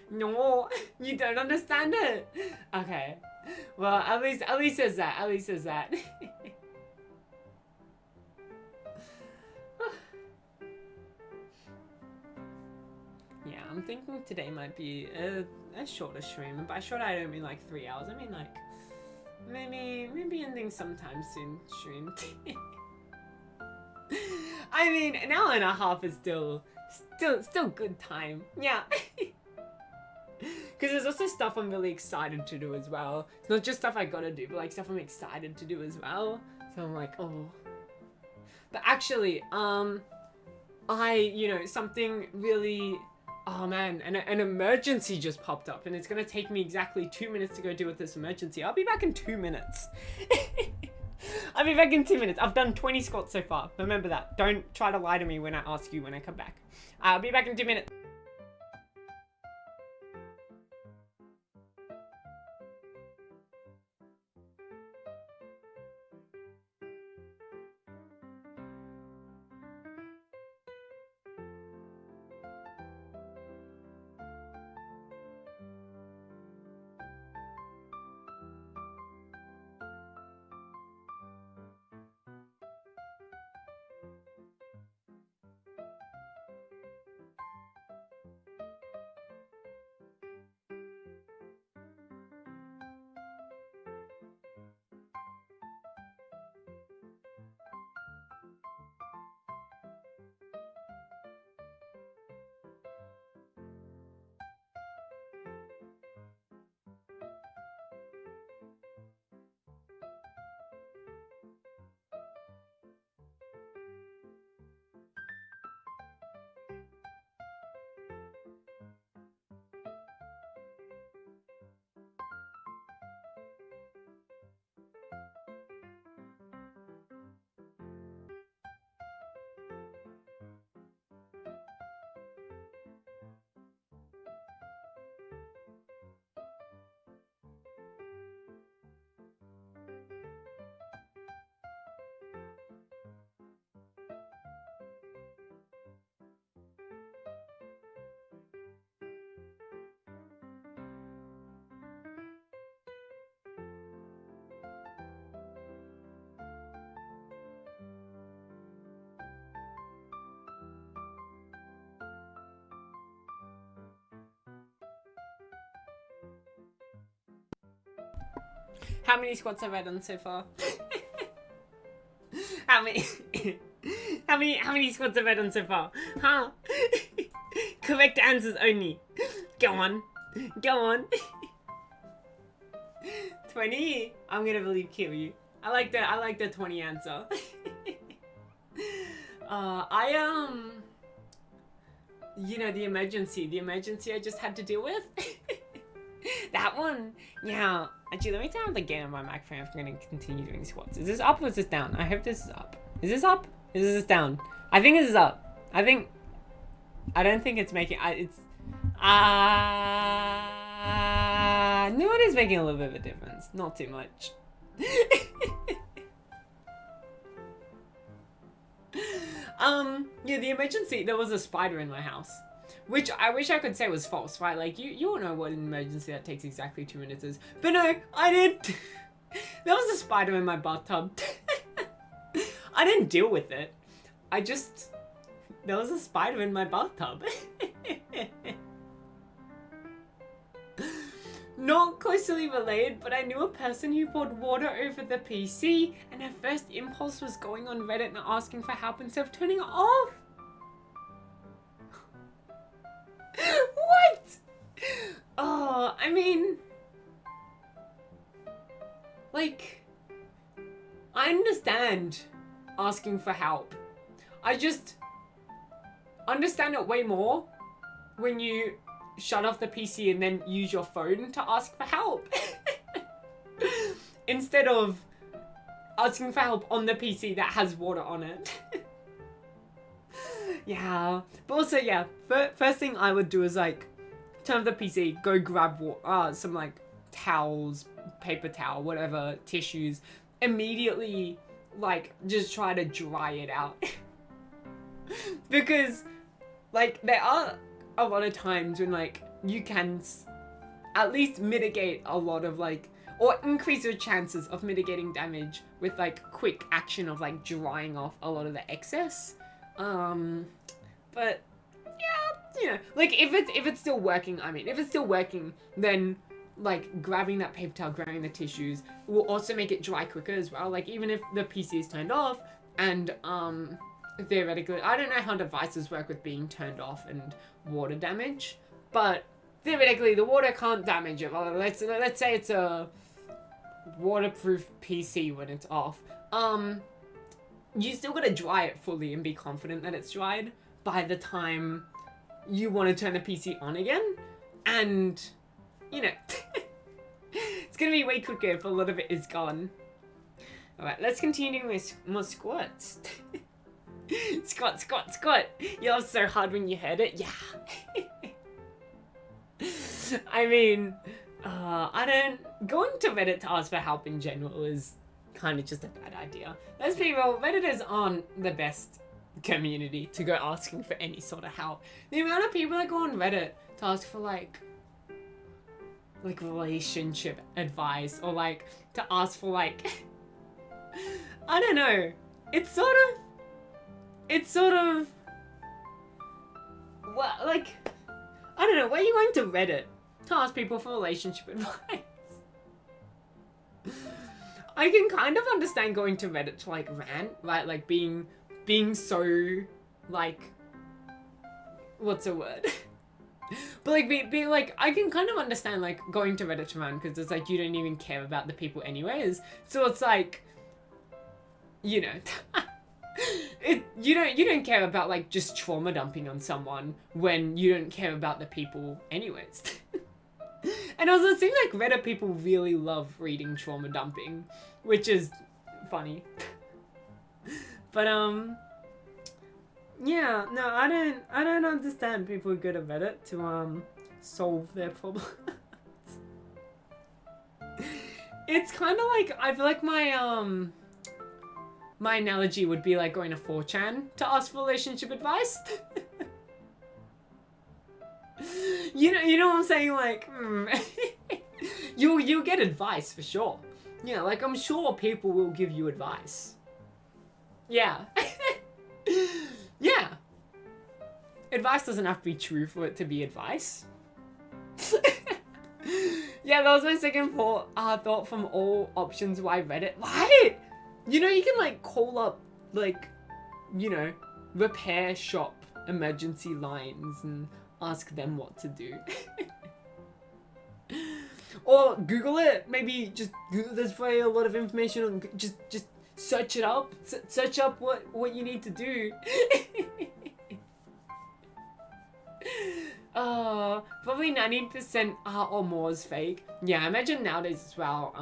No, you don't understand it. Okay. Well, at least there's that. At least there's that. Yeah. I'm thinking today might be a shorter stream. And by short, I don't mean like 3 hours. I mean like maybe ending sometime soon stream. I mean, an hour and a half is still good time. Yeah. Because there's also stuff I'm really excited to do as well. It's not just stuff I gotta do, but like stuff I'm excited to do as well. So I'm like, oh. But actually, something really, oh man, an emergency just popped up and it's gonna take me exactly 2 minutes to go deal with this emergency. I'll be back in 2 minutes. I'll be back in 2 minutes. I've done 20 squats so far. Remember that. Don't try to lie to me when I ask you when I come back. I'll be back in 2 minutes. How many squats have I done so far? How many? How many squats have I done so far? Huh? Correct answers only. Go on. Go on. 20? I'm gonna believe kill you. I like the 20 answer. The emergency I just had to deal with. That one, yeah. Actually, let me turn on the gain on my microphone if I'm going to continue doing squats. Is this up or is this down? I hope this is up. Is this up? Is this down? I think this is up. I don't think it's making, no, it is making a little bit of a difference. Not too much. Yeah, the emergency, there was a spider in my house. Which I wish I could say was false, right? Like, you all know what an emergency that takes exactly 2 minutes is. But no, I didn't. There was a spider in my bathtub. I didn't deal with it. There was a spider in my bathtub. Not closely related, but I knew a person who poured water over the PC, and her first impulse was going on Reddit and asking for help instead of turning it off. What? Oh, I mean, like, I understand asking for help. I just understand it way more when you shut off the PC and then use your phone to ask for help. Instead of asking for help on the PC that has water on it. Yeah, but also, yeah, first thing I would do is, like, turn off the PC, go grab some, like, towels, paper towel, whatever, tissues, immediately, like, just try to dry it out. Because, like, there are a lot of times when, like, you can at least mitigate a lot of, like, or increase your chances of mitigating damage with, like, quick action of, like, drying off a lot of the excess. But yeah, you know, like if it's still working, if it's still working, then like grabbing that paper towel, grabbing the tissues will also make it dry quicker as well. Like even if the PC is turned off and theoretically, I don't know how devices work with being turned off and water damage, but theoretically the water can't damage it. Well, let's say it's a waterproof PC when it's off. You still gotta dry it fully and be confident that it's dried by the time you want to turn the PC on again. And, you know, it's gonna be way quicker if a lot of it is gone. Alright, let's continue with more squats. Squat, squat, squat. You laughed so hard when you heard it. Yeah. I mean, going to Reddit to ask for help in general is kind of just a bad idea. Let's be real, Redditors aren't the best community to go asking for any sort of help. The amount of people that go on Reddit to ask for like relationship advice, or like to ask for like I don't know, it's sort of what, like, I don't know, why are you going to Reddit to ask people for relationship advice? I can kind of understand going to Reddit to like rant, right? Like being so like, what's a word? But like being like, I can kind of understand like going to Reddit to rant because it's like you don't even care about the people anyways. So it's like, you know, you don't care about like just trauma dumping on someone when you don't care about the people anyways. And also it seems like Reddit people really love reading trauma dumping, which is funny. But yeah, no, I don't understand people who go to Reddit to solve their problems. It's kind of like, I feel like my analogy would be like going to 4chan to ask for relationship advice. You know what I'm saying? Like, you'll get advice for sure. Yeah, like I'm sure people will give you advice. Yeah. Yeah. Advice doesn't have to be true for it to be advice. Yeah, that was my second thought from all options. Why Reddit? Why? You know, you can like call up like, you know, repair shop emergency lines and ask them what to do. Or Google it. Maybe just Google. There's probably a lot of information on. Just search it up. Search up what you need to do. Probably 90% or more is fake. Yeah, I imagine nowadays as well.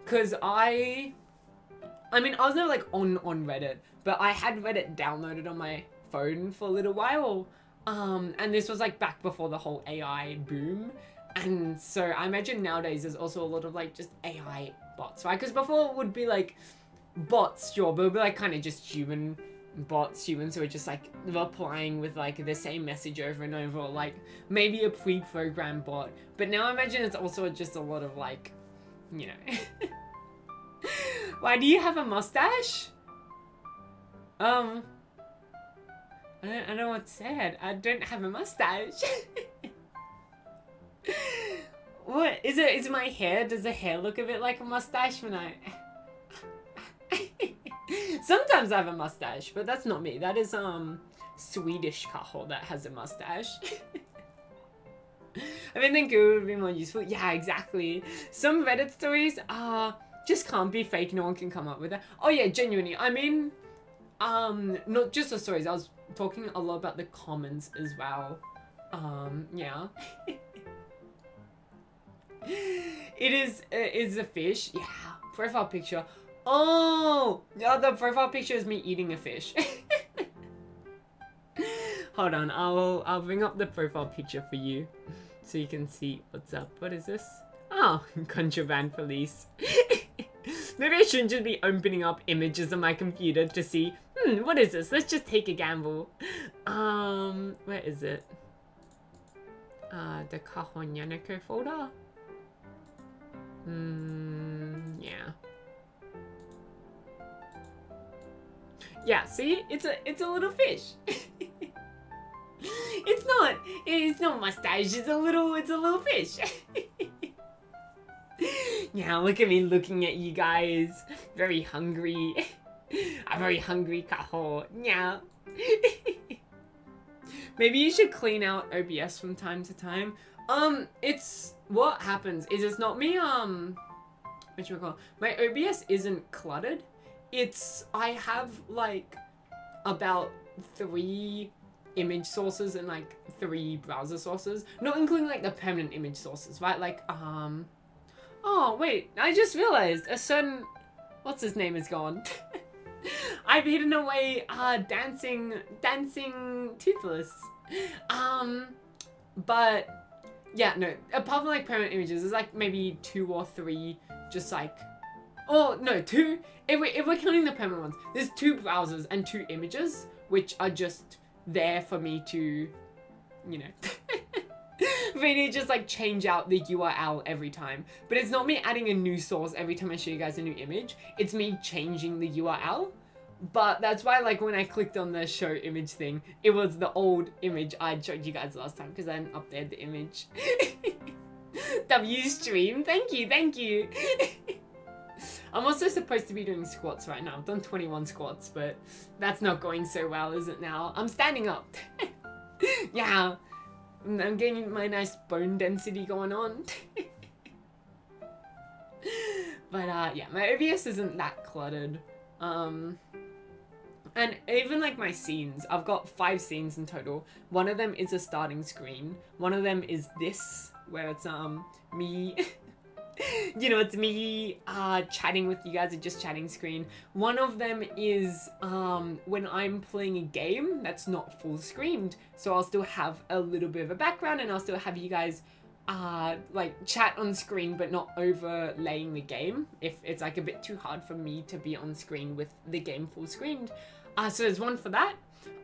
Cause I was never like on Reddit, but I had Reddit downloaded on my phone for a little while. And this was like back before the whole AI boom. And so I imagine nowadays there's also a lot of like just AI bots, right? Because before it would be like bots, sure, but it would be like kind of just humans who are just like replying with like the same message over and over, or like maybe a pre-programmed bot. But now I imagine it's also just a lot of like, you know. Why do you have a mustache? I don't know what to say. I don't have a mustache. What is it? Is my hair? Does the hair look a bit like a mustache when I? Sometimes I have a mustache, but that's not me. That is Swedish Kaho that has a mustache. I mean, think it would be more useful. Yeah, exactly. Some Reddit stories just can't be fake. No one can come up with that. Oh yeah, genuinely. I mean, not just the stories. I was talking a lot about the comments as well. Yeah. It is a fish. Yeah. Profile picture. Oh, yeah, the profile picture is me eating a fish. Hold on, I'll bring up the profile picture for you so you can see what's up. What is this? Oh, contraband police. Maybe I shouldn't just be opening up images on my computer to see, what is this? Let's just take a gamble. Where is it? The Kaho Nyanako folder? Yeah. Yeah, see? It's a little fish. It's not mustache, it's a little fish. Yeah, look at me looking at you guys. Very hungry. I'm very hungry, Kaho. Yeah. Maybe you should clean out OBS from time to time. It's what happens is it's not me. Whatchamacallit? My OBS isn't cluttered. I have like about 3 image sources and like 3 browser sources, not including like the permanent image sources, right? Like oh wait, I just realized a certain what's his name is gone. I've hidden away dancing toothless. But yeah, no, apart from like permanent images, there's like maybe 2 or 3 just like, oh no, 2 if we're counting the permanent ones, there's 2 browsers and 2 images which are just there for me to, you know, for me to just like change out the URL every time. But it's not me adding a new source every time I show you guys a new image, it's me changing the URL. But that's why, like, when I clicked on the show image thing, it was the old image I showed you guys last time because I hadn't updated the image. W stream, thank you. I'm also supposed to be doing squats right now. I've done 21 squats, but that's not going so well, is it now? I'm standing up. Yeah, I'm getting my nice bone density going on. But yeah, my OBS isn't that cluttered. And even like my scenes, I've got 5 scenes in total. One of them is a starting screen. One of them is this, where it's me, you know, it's me chatting with you guys, a just chatting screen. One of them is when I'm playing a game that's not full screened, so I'll still have a little bit of a background and I'll still have you guys like chat on screen but not overlaying the game if it's like a bit too hard for me to be on screen with the game full screened. So there's one for that,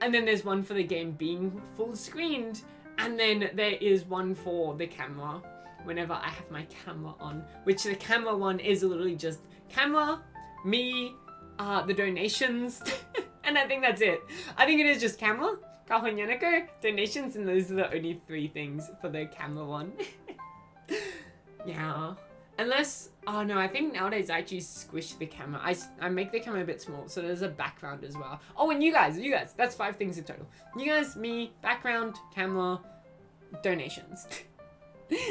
and then there's one for the game being full screened, and then there is one for the camera whenever I have my camera on, which the camera one is literally just camera, me, the donations, and I think that's it. I think it is just camera, Kaho and Yanako, donations, and those are the only 3 things for the camera one. Yeah. Unless, oh no, I think nowadays I actually squish the camera. I make the camera a bit small, so there's a background as well. Oh, and you guys, that's 5 things in total. You guys, me, background, camera, donations.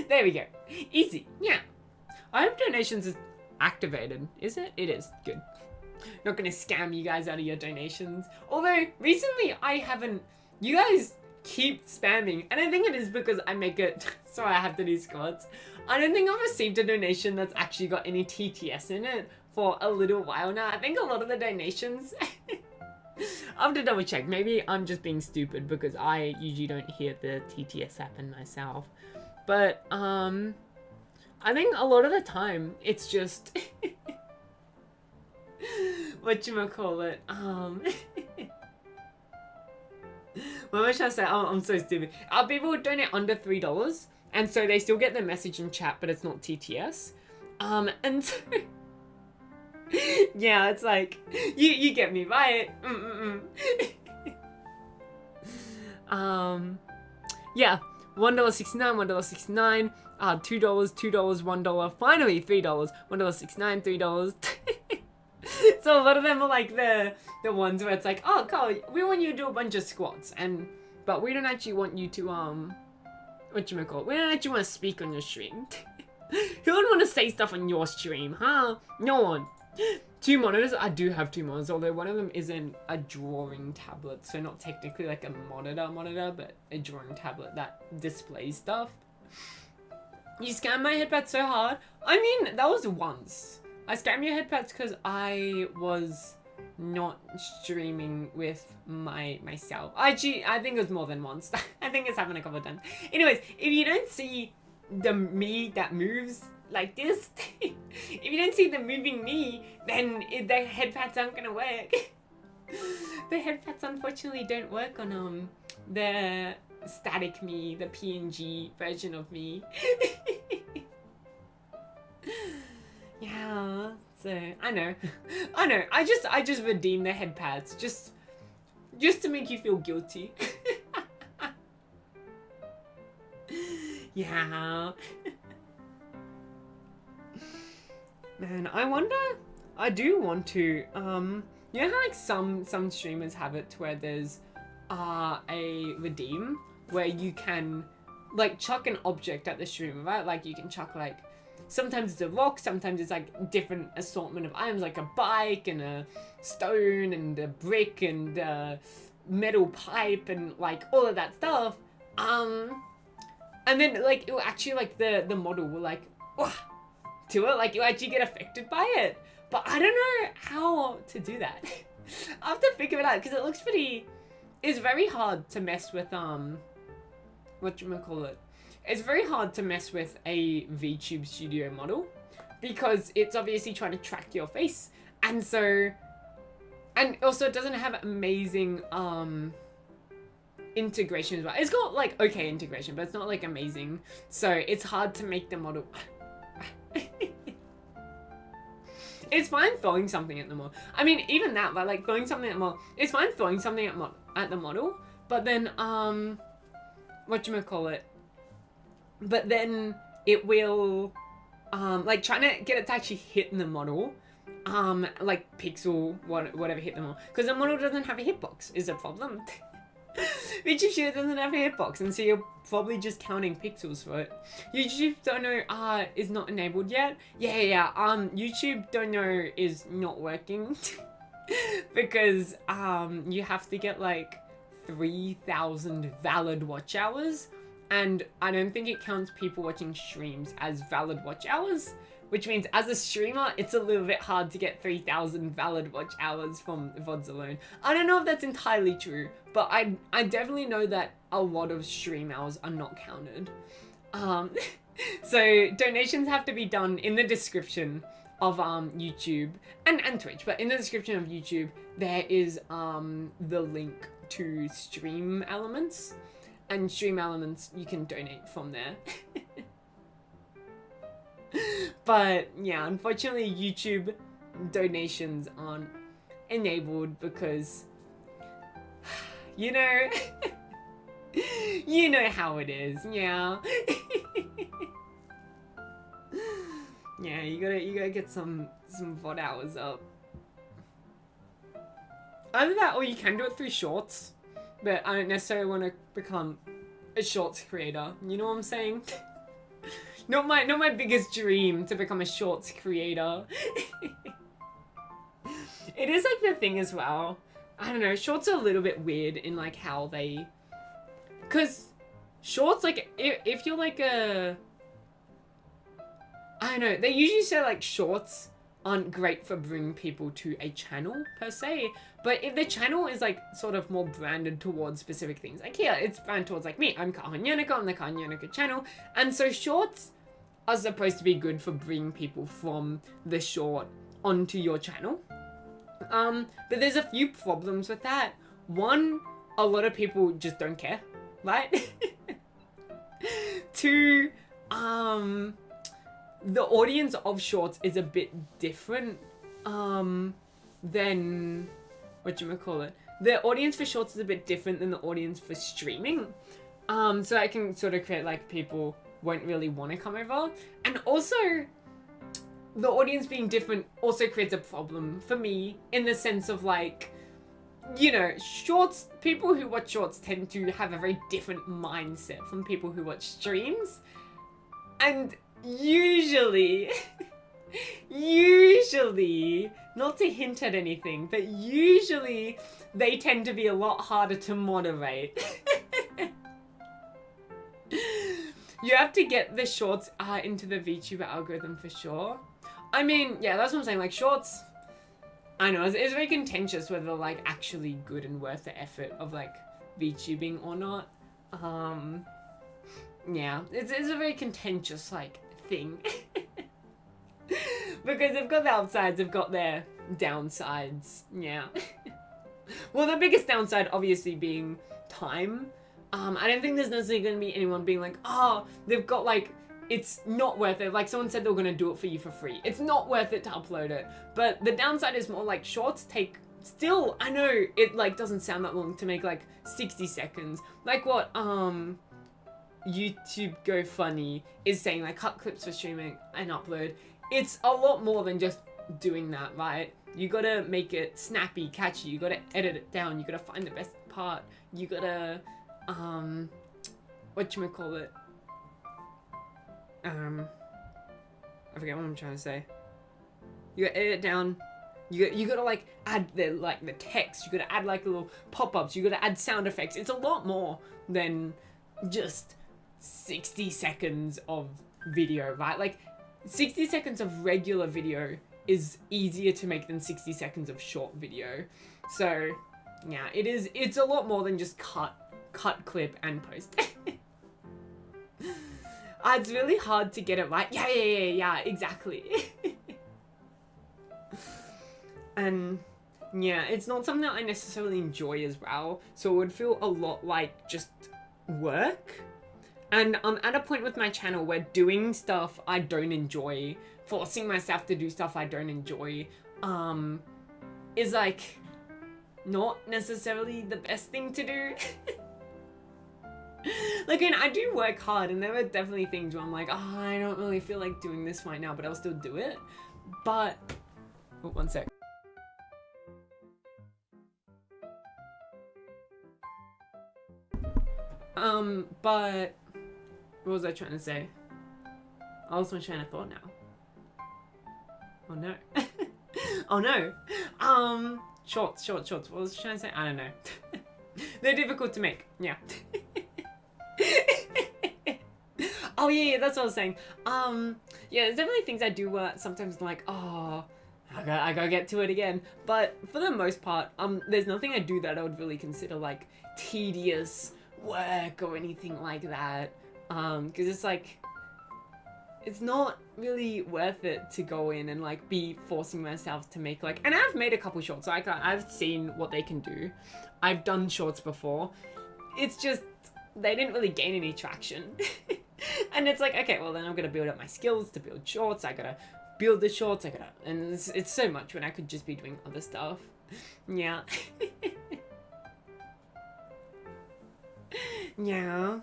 There we go. Easy, yeah. I hope donations is activated. Is it? It is. Good. Not gonna scam you guys out of your donations. Although, recently I haven't, you guys keep spamming, and I think it is because I make it so I have to do squats. I don't think I've received a donation that's actually got any TTS in it for a little while now. I think a lot of the donations I'll have to double check. Maybe I'm just being stupid because I usually don't hear the TTS happen myself. But I think a lot of the time it's just whatchamacallit, what was I say? Oh, I'm so stupid. People would donate under $3, and so they still get the message in chat, but it's not TTS. And so yeah, it's like you get me, right? Yeah, $1.69, $1.69, $2, $2, $1, finally $3, $1.69, $3. So a lot of them are like the ones where it's like, oh, Carl, we want you to do a bunch of squats, but we don't actually want you to whatchamacallit, we don't actually want to speak on your stream. Who would want to say stuff on your stream, huh? No one. 2 monitors? I do have 2 monitors, although one of them isn't a drawing tablet, so not technically like a monitor, but a drawing tablet that displays stuff. You scammed my headpad so hard? I mean, that was once. I scammed your headpads because I was not streaming with myself. Actually, I think it was more than once. I think it's happened a couple of times. Anyways, if you don't see the me that moves like this, if you don't see the moving me, then the headpads aren't gonna work. The headpads unfortunately don't work on the static me, the PNG version of me. Yeah, so I know. I just redeem the headpads just to make you feel guilty. Yeah. Man, I do want to, you know how like some streamers have it to where there's a redeem where you can like chuck an object at the streamer, right? Like you can chuck like, sometimes it's a rock, sometimes it's like different assortment of items, like a bike and a stone and a brick and a metal pipe and like all of that stuff. And then like it will actually like the model will like to it, like you actually get affected by it. But I don't know how to do that. I have to figure it out because it looks pretty. It's very hard to mess with whatchamacallit. It's very hard to mess with a VTube Studio model because it's obviously trying to track your face, and so, and also it doesn't have amazing integration as well. It's got like okay integration, but it's not like amazing, so it's hard to make the model. It's fine throwing something at the model. I mean, even that, but like throwing something at the model, it's fine throwing something at the model, but then whatchamacallit. But then it will, like trying to get it to actually hit the model, like pixel, whatever hit the model. Because the model doesn't have a hitbox is a problem. YouTube doesn't have a hitbox, and so you're probably just counting pixels for it. YouTube don't know is not enabled yet. Yeah. YouTube don't know is not working because you have to get like 3,000 valid watch hours. And I don't think it counts people watching streams as valid watch hours, which means as a streamer, it's a little bit hard to get 3,000 valid watch hours from VODs alone. I don't know if that's entirely true, but I definitely know that a lot of stream hours are not counted. So donations have to be done in the description of YouTube and Twitch, but in the description of YouTube, there is the link to Stream Elements. And Stream Elements, you can donate from there. But yeah, unfortunately YouTube donations aren't enabled because, you know, you know how it is, yeah. Yeah, you gotta get some VOD hours up. Either that or you can do it through shorts. But I don't necessarily want to become a shorts creator. You know what I'm saying? Not my biggest dream to become a shorts creator. It is like the thing as well. I don't know. Shorts are a little bit weird in like how they, cause shorts like if you're like a, I don't know. They usually say like shorts aren't great for bringing people to a channel per se, but if the channel is like sort of more branded towards specific things, like here it's branded towards like me, I'm Kaho on the Kaho channel, and so shorts are supposed to be good for bringing people from the short onto your channel. But there's a few problems with that. One, a lot of people just don't care, right? Two, the audience of shorts is a bit different than whatchamacallit. The audience for shorts is a bit different than the audience for streaming. So I can sort of create like people won't really want to come over. And also the audience being different also creates a problem for me in the sense of like, you know, shorts, people who watch shorts tend to have a very different mindset from people who watch streams. And usually, not to hint at anything, but usually they tend to be a lot harder to moderate. You have to get the shorts into the VTuber algorithm for sure. I mean, yeah, that's what I'm saying, like shorts, I know, it's very contentious whether they're like actually good and worth the effort of like VTubing or not. Yeah, it's a very contentious like thing. Because they've got the upsides, they've got their downsides, yeah. Well, the biggest downside obviously being time. I don't think there's necessarily going to be anyone being like, oh, they've got like, it's not worth it. Like someone said they were going to do it for you for free. It's not worth it to upload it. But the downside is more like shorts take, still, I know it like doesn't sound that long to make like 60 seconds. Like what, YouTube Go Funny is saying like cut clips for streaming and upload, it's a lot more than just doing that, right? You gotta make it snappy, catchy, you gotta edit it down, you gotta find the best part, you gotta, whatchamacallit, I forget what I'm trying to say. You gotta edit it down, you gotta like add the text, you gotta add like little pop-ups, you gotta add sound effects. It's a lot more than just 60 seconds of video, right? Like 60 seconds of regular video is easier to make than 60 seconds of short video. So yeah, it's a lot more than just cut, clip, and post. It's really hard to get it right. Yeah, exactly. And yeah, it's not something that I necessarily enjoy as well, so it would feel a lot like just work. And I'm at a point with my channel where doing stuff I don't enjoy, forcing myself to do stuff I don't enjoy, is like not necessarily the best thing to do. Like, and I do work hard, and there are definitely things where I'm like, oh, I don't really feel like doing this right now, but I'll still do it. But, oh, one sec. But, what was I trying to say? I lost my train of thought now. Oh no. Oh no. Shorts. What was I trying to say? I don't know. They're difficult to make. Yeah. Oh yeah, that's what I was saying. Yeah, there's definitely things I do where sometimes I'm like, oh, I gotta get to it again. But for the most part, there's nothing I do that I would really consider like tedious work or anything like that. Because it's like, it's not really worth it to go in and like be forcing myself to make like, and I've made a couple shorts, so I've seen what they can do. I've done shorts before. It's just, they didn't really gain any traction. And it's like, okay, well then I'm gonna build up my skills to build shorts, I gotta build the shorts, and it's so much when I could just be doing other stuff. Yeah. Yeah.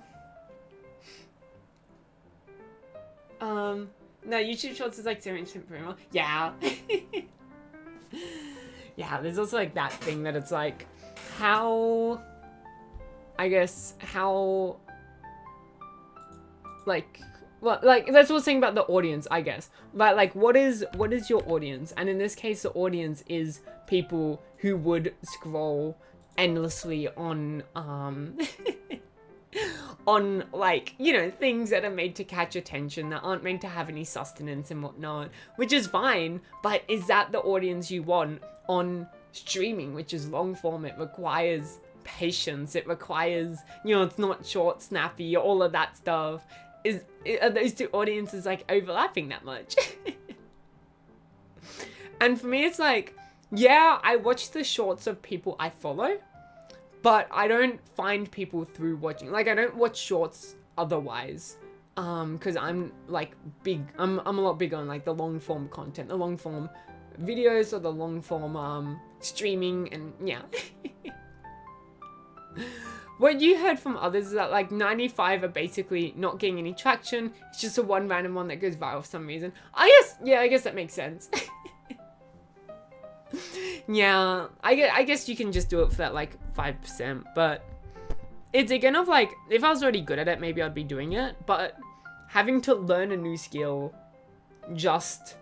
No, YouTube Shorts is like 70% prevail. Yeah. Yeah, there's also like that thing that it's like, how, like, well, like, that's what's saying about the audience, I guess. But like, what is your audience? And in this case, the audience is people who would scroll endlessly on, on like, you know, things that are made to catch attention, that aren't meant to have any sustenance and whatnot, which is fine, but is that the audience you want on streaming, which is long form? It requires patience, it requires, you know, it's not short, snappy, all of that stuff. Are those two audiences like overlapping that much? And for me, it's like, yeah, I watch the shorts of people I follow, but I don't find people through watching. Like, I don't watch shorts otherwise, because I'm like I'm a lot bigger on like the long form content, the long form videos, or the long form streaming, and yeah. What you heard from others is that like 95 are basically not getting any traction. It's just a one random one that goes viral for some reason. I guess that makes sense. Yeah, I guess you can just do it for that like 5%, but it's again of like, if I was already good at it, maybe I'd be doing it, but having to learn a new skill just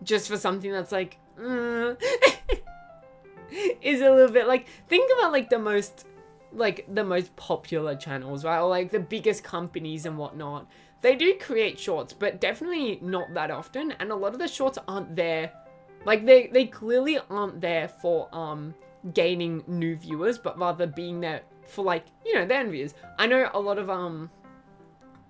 for something that's like, is a little bit like, think about like the most popular channels, right? Or like the biggest companies and whatnot. They do create shorts, but definitely not that often, and a lot of the shorts aren't there. Like, they clearly aren't there for, gaining new viewers, but rather being there for, like, you know, their envious. I know a lot of,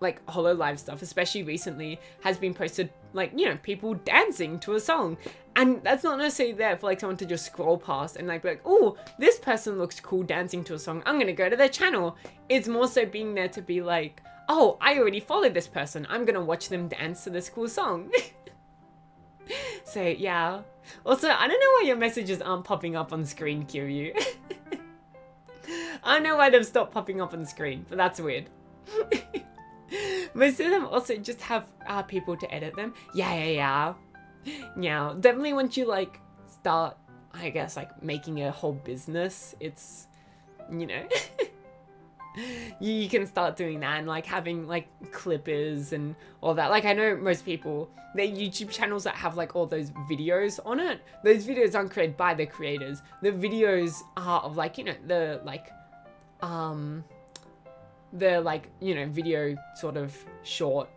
like, HoloLive stuff, especially recently, has been posted, like, you know, people dancing to a song. And that's not necessarily there for, like, someone to just scroll past and, like, be like, oh, this person looks cool dancing to a song, I'm gonna go to their channel. It's more so being there to be like, oh, I already follow this person, I'm gonna watch them dance to this cool song. So, yeah. Also, I don't know why your messages aren't popping up on screen, Kiryu. I don't know why they've stopped popping up on screen, but that's weird. Most of them also just have people to edit them. Yeah. Definitely once you like start, I guess, like making a whole business, it's, you know, you can start doing that and like having like clippers and all that. Like I know most people, their YouTube channels that have like all those videos on it, those videos aren't created by the creators. The videos are of like, you know, the you know, video sort of short.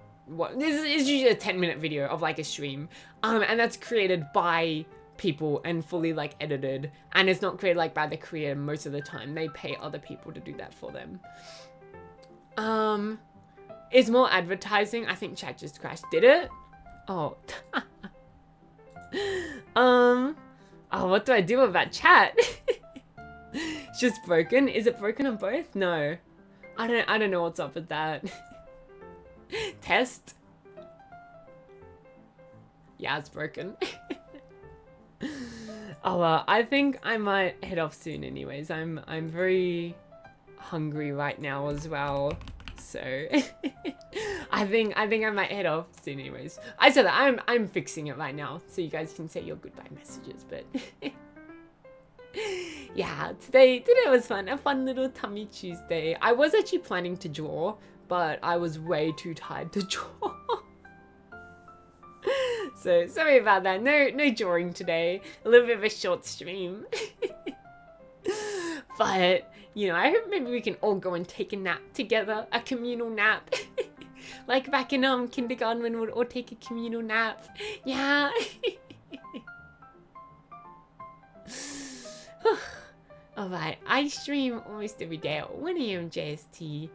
This is usually a 10-minute video of like a stream, and that's created by people and fully like edited, and it's not created like by the creator most of the time. They pay other people to do that for them. Is more advertising. I think chat just crashed. Did it? Oh. Oh, what do I do about chat? It's just broken. Is it broken on both? No. I don't know what's up with that. Test. Yeah, it's broken. Oh well, I think I might head off soon anyways. I'm very hungry right now as well. So I think I might head off soon anyways. I said that I'm fixing it right now so you guys can say your goodbye messages, but yeah, today was fun. A fun little tummy Tuesday. I was actually planning to draw, but I was way too tired to draw. So sorry about that. No drawing today. A little bit of a short stream. But, you know, I hope maybe we can all go and take a nap together. A communal nap. Like back in kindergarten when we'd all take a communal nap. Yeah. Alright, I stream almost every day at 1 AM JST,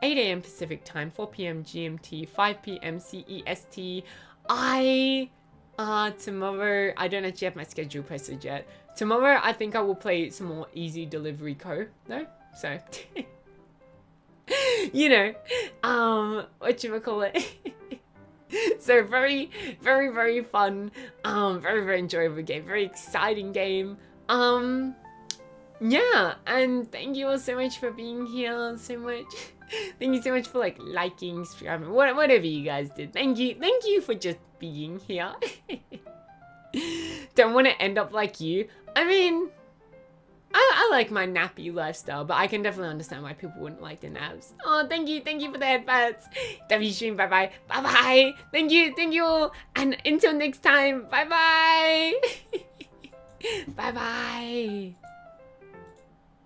8 AM Pacific time, 4 PM GMT, 5 PM CEST. Tomorrow, I don't actually have my schedule posted yet. Tomorrow, I think I will play some more Easy Delivery Co. No? So, you know, whatchamacallit. So, very, very, very fun, very, very enjoyable game, very exciting game. Yeah, and thank you all so much for being here so much. Thank you so much for like liking, subscribing, whatever you guys did. Thank you for just being here. Don't want to end up like you. I mean, I like my nappy lifestyle, but I can definitely understand why people wouldn't like the naps. Oh, thank you for the headphones. W stream, bye bye. Thank you all, and until next time, bye bye. Bye bye.